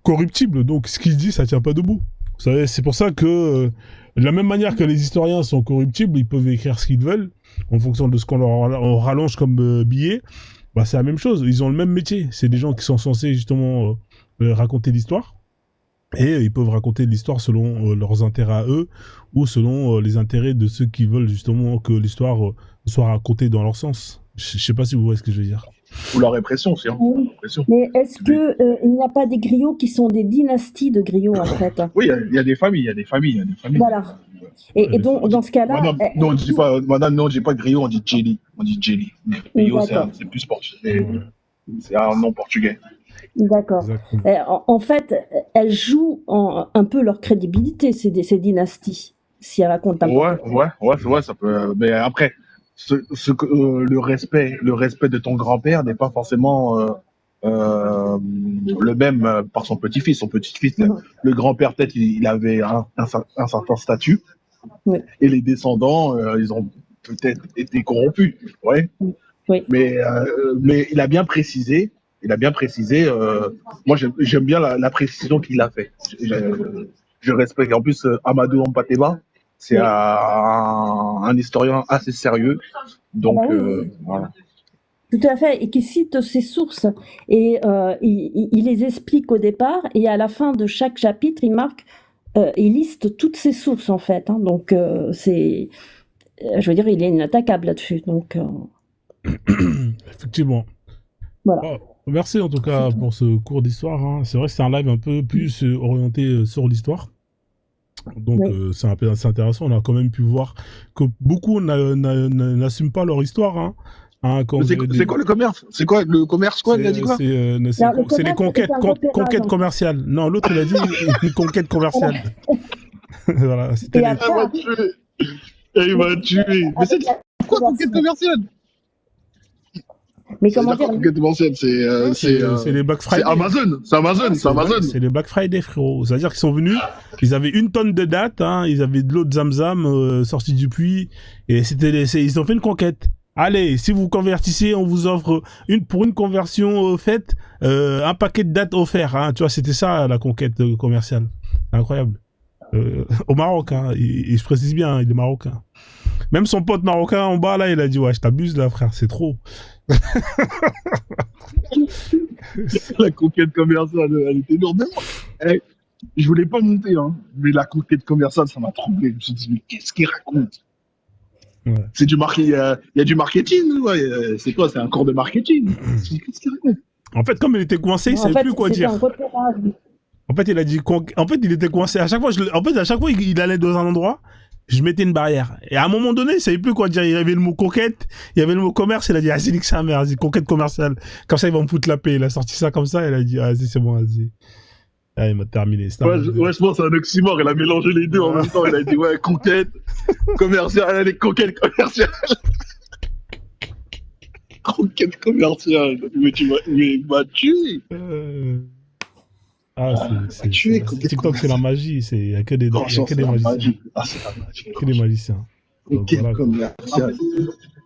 corruptibles. Donc, ce qu'il dit, ça tient pas debout. Vous savez, c'est pour ça que, de la même manière que les historiens sont corruptibles, ils peuvent écrire ce qu'ils veulent en fonction de ce qu'on leur rallonge comme billet. Bah, c'est la même chose. Ils ont le même métier. C'est des gens qui sont censés justement raconter l'histoire. Et ils peuvent raconter l'histoire selon leurs intérêts à eux ou selon les intérêts de ceux qui veulent justement que l'histoire soit racontée dans leur sens. Je sais pas si vous voyez ce que je veux dire. Ou la répression aussi. Hein. Oui. Répression. Mais est-ce que il n'y a pas des griots qui sont des dynasties de griots en fait? Oui, il y a des familles. Voilà. Et donc, dans ce cas-là, Madame, non, on dit pas, griot, on dit jelly. On dit jelly. Mais griot, D'accord. c'est plus portugais. C'est un nom portugais. D'accord. En fait, elles jouent un peu leur crédibilité, ces dynasties, si elles racontent n'importe quoi. Ouais, ça peut. Mais après, le respect de ton grand-père n'est pas forcément le même par son petit-fils. Son petit-fils, le grand-père, peut-être, il avait un certain statut. Oui. Et les descendants, ils ont peut-être été corrompus. Ouais. Oui. Mais il a bien précisé. Moi, j'aime bien la précision qu'il a fait. Je respecte. En plus, Amadou Ampateba, c'est un historien assez sérieux. Donc, Ah bah oui. voilà. Tout à fait, et qui cite ses sources, et il les explique au départ, et à la fin de chaque chapitre, il liste toutes ses sources en fait. Hein. Donc, je veux dire, il est inattaquable là-dessus. Donc, Effectivement. voilà. Oh, merci en tout cas pour ce cours d'histoire. Hein. C'est vrai que c'est un live un peu plus orienté sur l'histoire. Donc c'est intéressant. On a quand même pu voir que beaucoup n'assument pas leur histoire. Hein. Hein, c'est quoi le commerce? C'est quoi le commerce? Quoi, il a dit quoi? C'est les conquêtes commerciales. Non, l'autre il a dit une conquête commerciale. Voilà, c'était Il m'a tué. Mais c'est quoi conquête commerciale? Mais comment dire? Conquête commerciale, c'est les Black Friday. C'est Amazon. C'est les Black Friday, frérot. C'est-à-dire qu'ils sont venus, ils avaient 1 tonne de dattes, hein, ils avaient de l'eau de Zamzam sortie du puits, et ils ont fait une conquête. Allez, si vous convertissez, on vous offre pour une conversion faite, un paquet de dattes offert. Hein. Tu vois, c'était ça la conquête commerciale. Incroyable. Au Maroc, hein, je précise bien, hein, il est marocain. Même son pote marocain en bas là, il a dit ouais, je t'abuse là, frère, c'est trop. La conquête commerciale, elle était lourde. Je voulais pas monter, hein, mais la conquête commerciale, ça m'a troublé. Je me suis dit, mais qu'est-ce qu'il raconte? Ouais. C'est du marketing, il y a du marketing, ouais. C'est quoi? C'est un cours de marketing. Qu'est-ce qu'il raconte? En fait, comme il était coincé, il savait plus quoi dire. En fait, il a dit, il était coincé. À chaque fois, il allait dans un endroit, je mettais une barrière. Et à un moment donné, il savait plus quoi dire. Il y avait le mot conquête, il y avait le mot commerce, il a dit, ah, c'est nique sa mère, c'est conquête commerciale. Comme ça, ils vont me foutre la paix. Il a sorti ça comme ça, il a dit, ah, c'est bon, vas-y. Ah, il m'a terminé. Ouais, je pense que c'est un oxymore. Il a mélangé les deux en même temps. Il a dit, ouais, conquête commerciale, elle est conquête commerciale. Conquête commerciale. Mais tu m'as tué. Ah, TikTok, c'est la magie. Il n'y a que des magiciens. C'est la magie. Que des magiciens. Donc, voilà, commercial.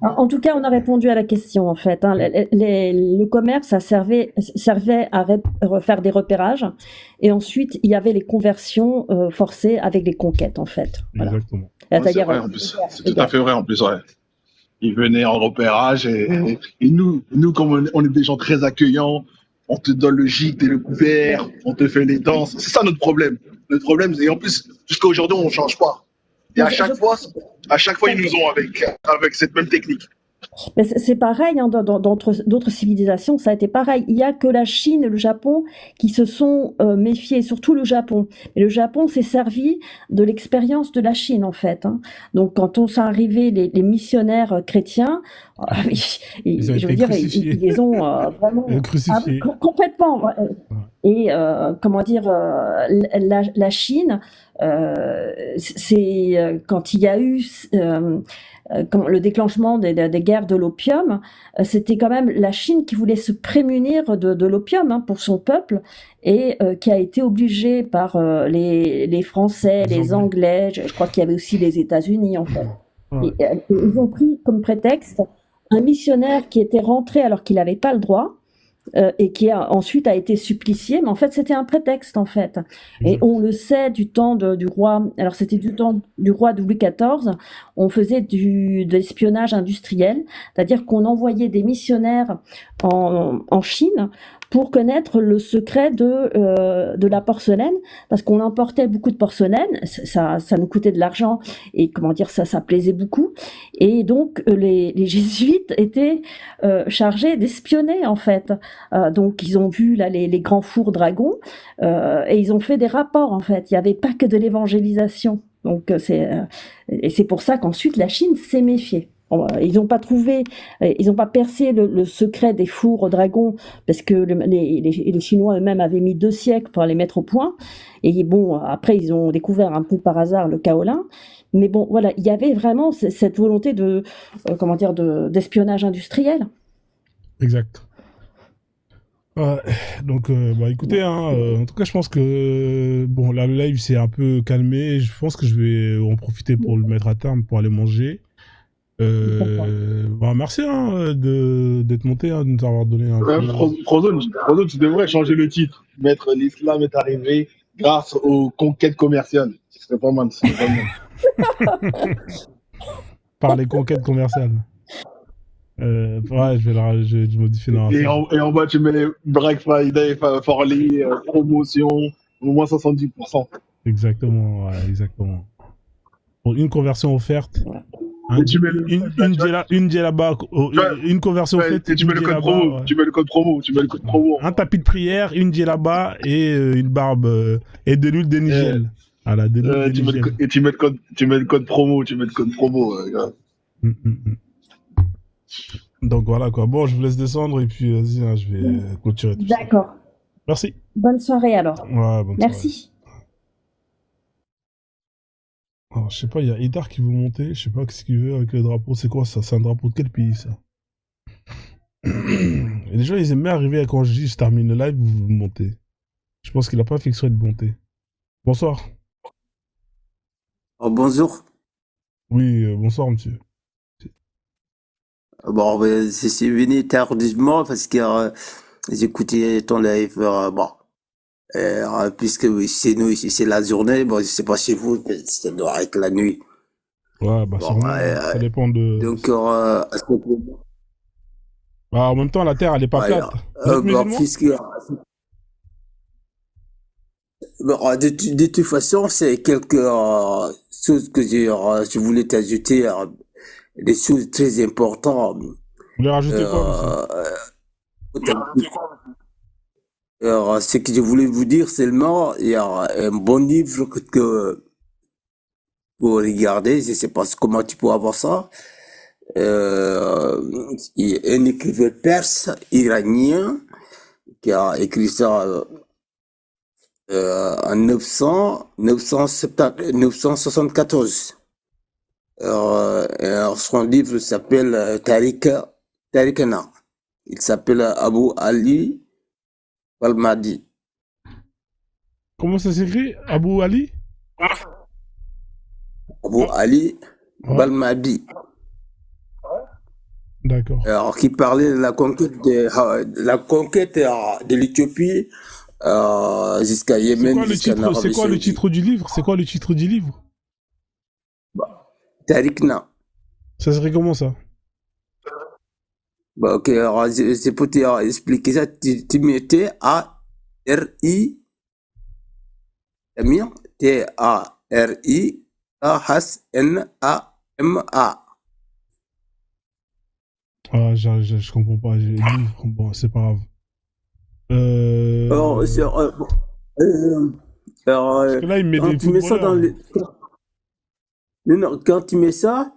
En tout cas, on a répondu à la question, en fait. Hein. Le commerce, ça servait à refaire des repérages. Et ensuite, il y avait les conversions forcées avec les conquêtes, en fait. Voilà. Exactement. C'est vrai, en plus. C'est tout à fait vrai, en plus, ouais. Ils venaient en repérage et nous, comme on est des gens très accueillants, on te donne le gîte et le couvert, on te fait les danses. C'est ça notre problème. Notre problème, et en plus, jusqu'à aujourd'hui, on ne change pas. Et à chaque fois, ils nous ont avec cette même technique. Mais c'est pareil, hein, dans d'autres civilisations, ça a été pareil. Il n'y a que la Chine et le Japon qui se sont méfiés, surtout le Japon. Et le Japon s'est servi de l'expérience de la Chine, en fait. Hein. Donc, quand on s'est arrivé, les missionnaires chrétiens, ils les ont vraiment crucifiés. complètement. Et comment dire, la Chine, c'est quand il y a eu le déclenchement des guerres de l'opium, c'était quand même la Chine qui voulait se prémunir de l'opium, hein, pour son peuple, et qui a été obligée par les Français, les Anglais, je crois qu'il y avait aussi les États-Unis, en fait. Ouais. Et ils ont pris comme prétexte un missionnaire qui était rentré alors qu'il n'avait pas le droit, et qui ensuite a été supplicié, mais en fait c'était un prétexte, en fait. Et on le sait du temps du roi, alors c'était du temps du roi Louis XIV, on faisait de l'espionnage industriel, c'est-à-dire qu'on envoyait des missionnaires en Chine pour connaître le secret de la porcelaine, parce qu'on importait beaucoup de porcelaine, ça nous coûtait de l'argent, et comment dire, ça plaisait beaucoup, et donc les jésuites étaient chargés d'espionner, en fait. Donc ils ont vu là les grands fours dragons, et ils ont fait des rapports, en fait. Il n'y avait pas que de l'évangélisation. Donc et c'est pour ça qu'ensuite la Chine s'est méfiée. Ils n'ont pas trouvé, ils n'ont pas percé le secret des fours dragons, parce que les Chinois eux-mêmes avaient mis 2 siècles pour les mettre au point. Et bon, après ils ont découvert un peu par hasard le kaolin. Mais bon, voilà, il y avait vraiment cette volonté d'espionnage industriel. Exact. Donc, écoutez, hein, en tout cas, je pense que bon, là, le live s'est un peu calmé. Je pense que je vais en profiter pour le mettre à terme, pour aller manger. Merci d'être monté, de nous avoir donné un peu. Frozone, tu devrais changer le titre. Mettre l'islam est arrivé grâce aux conquêtes commerciales. Ce serait pas mal. Par les conquêtes commerciales. Je modifie dans et en bas, tu mets Black Friday, Forley, promotion, au moins 70%. Exactement, ouais, exactement. Pour une conversion offerte. Une djellaba, une conversion faite. Et tu mets le code promo. Tu mets le code promo. Un tapis de prière, une djellaba et une barbe et de l'huile de Nigel. Voilà, tu mets le code promo. Donc voilà quoi. Bon, je vous laisse descendre et puis vas-y, hein, je vais clôturer tout ça. D'accord. Merci. Bonne soirée alors. Ouais, bonne Merci. soirée. Alors, je sais pas, il y a Idar qui veut monter, je sais pas ce qu'il veut avec le drapeau, c'est quoi ça? C'est un drapeau de quel pays ça? Et les gens ils aiment bien arriver quand je dis je termine le live, vous montez. Je pense qu'il a pas fait exprès de monter. Bonsoir. Oh, bonjour. Oui, bonsoir monsieur. Bon, c'est venu tardivement parce que j'écoutais ton live, puisque chez nous ici c'est la journée, bon je sais pas chez vous, mais ça doit être la nuit. Ouais, ça dépend de... Donc, en même temps la terre elle est pas plate. Puisque, de toute façon c'est quelque chose que je voulais t'ajouter, des choses très importantes. Vous voulez rajouter quoi Alors, ce que je voulais vous dire seulement, il y a un bon livre que vous regardez, je sais pas comment tu peux avoir ça. Il y a un écrivain perse iranien qui a écrit ça en 974. Alors, son livre s'appelle Tarikhana. Il s'appelle Abu Ali Al-Mahdi. Comment ça s'écrit? Abou Ali? Abou Ali Ouais. Balmadi. D'accord. Alors, qui parlait de la conquête de l'Éthiopie jusqu'à C'est Yémen, quoi le jusqu'à titre? l'Arabie C'est quoi le Saoudite. titre du livre? C'est quoi le titre du livre? Tarikna. Ça serait comment ça? Bah, ok, alors, c'est pour expliquer ça. Tu mets T-A-R-I, Amir, T-A-R-I, A-H-N-A-M-A. Ah, je comprends pas. J'ai livre. Bon, c'est pas grave. Alors, Parce que là, il met quand des tu mets ça dans footballeurs. Non, quand tu mets ça,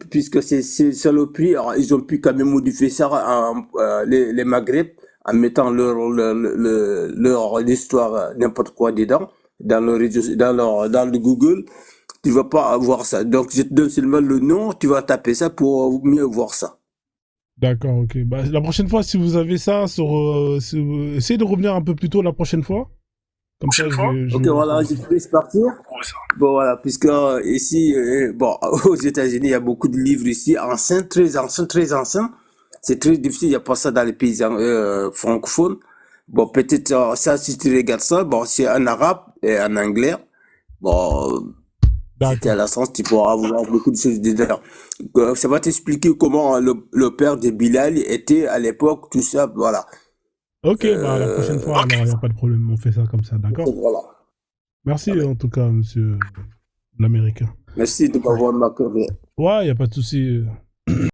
puisque c'est saloperie, alors ils ont pu quand même modifier ça, les Maghreb, en mettant leur histoire, n'importe quoi dedans, dans le Google. Tu vas pas avoir ça. Donc, je te donne seulement le nom, tu vas taper ça pour mieux voir ça. D'accord, ok. Bah, la prochaine fois, si vous avez ça, essayez de revenir un peu plus tôt la prochaine fois. Comme ça, je Ok, me voilà, je te laisse partir. Bon, voilà, puisque ici, bon, aux États-Unis, il y a beaucoup de livres ici, anciens, très anciens, très anciens. C'est très difficile, il n'y a pas ça dans les pays francophones. Bon, peut-être ça, si tu regardes ça, bon, c'est en arabe et en anglais. Bon, si tu as la chance, tu pourras avoir beaucoup de choses dedans. Ça va t'expliquer comment le père de Bilal était à l'époque, tout ça, voilà. Ok, bah la prochaine fois, alors il n'y a pas de problème, on fait ça comme ça, d'accord? Voilà. Merci en tout cas, monsieur l'Américain. Merci de m'avoir accordé. Ouais, il n'y a pas de souci.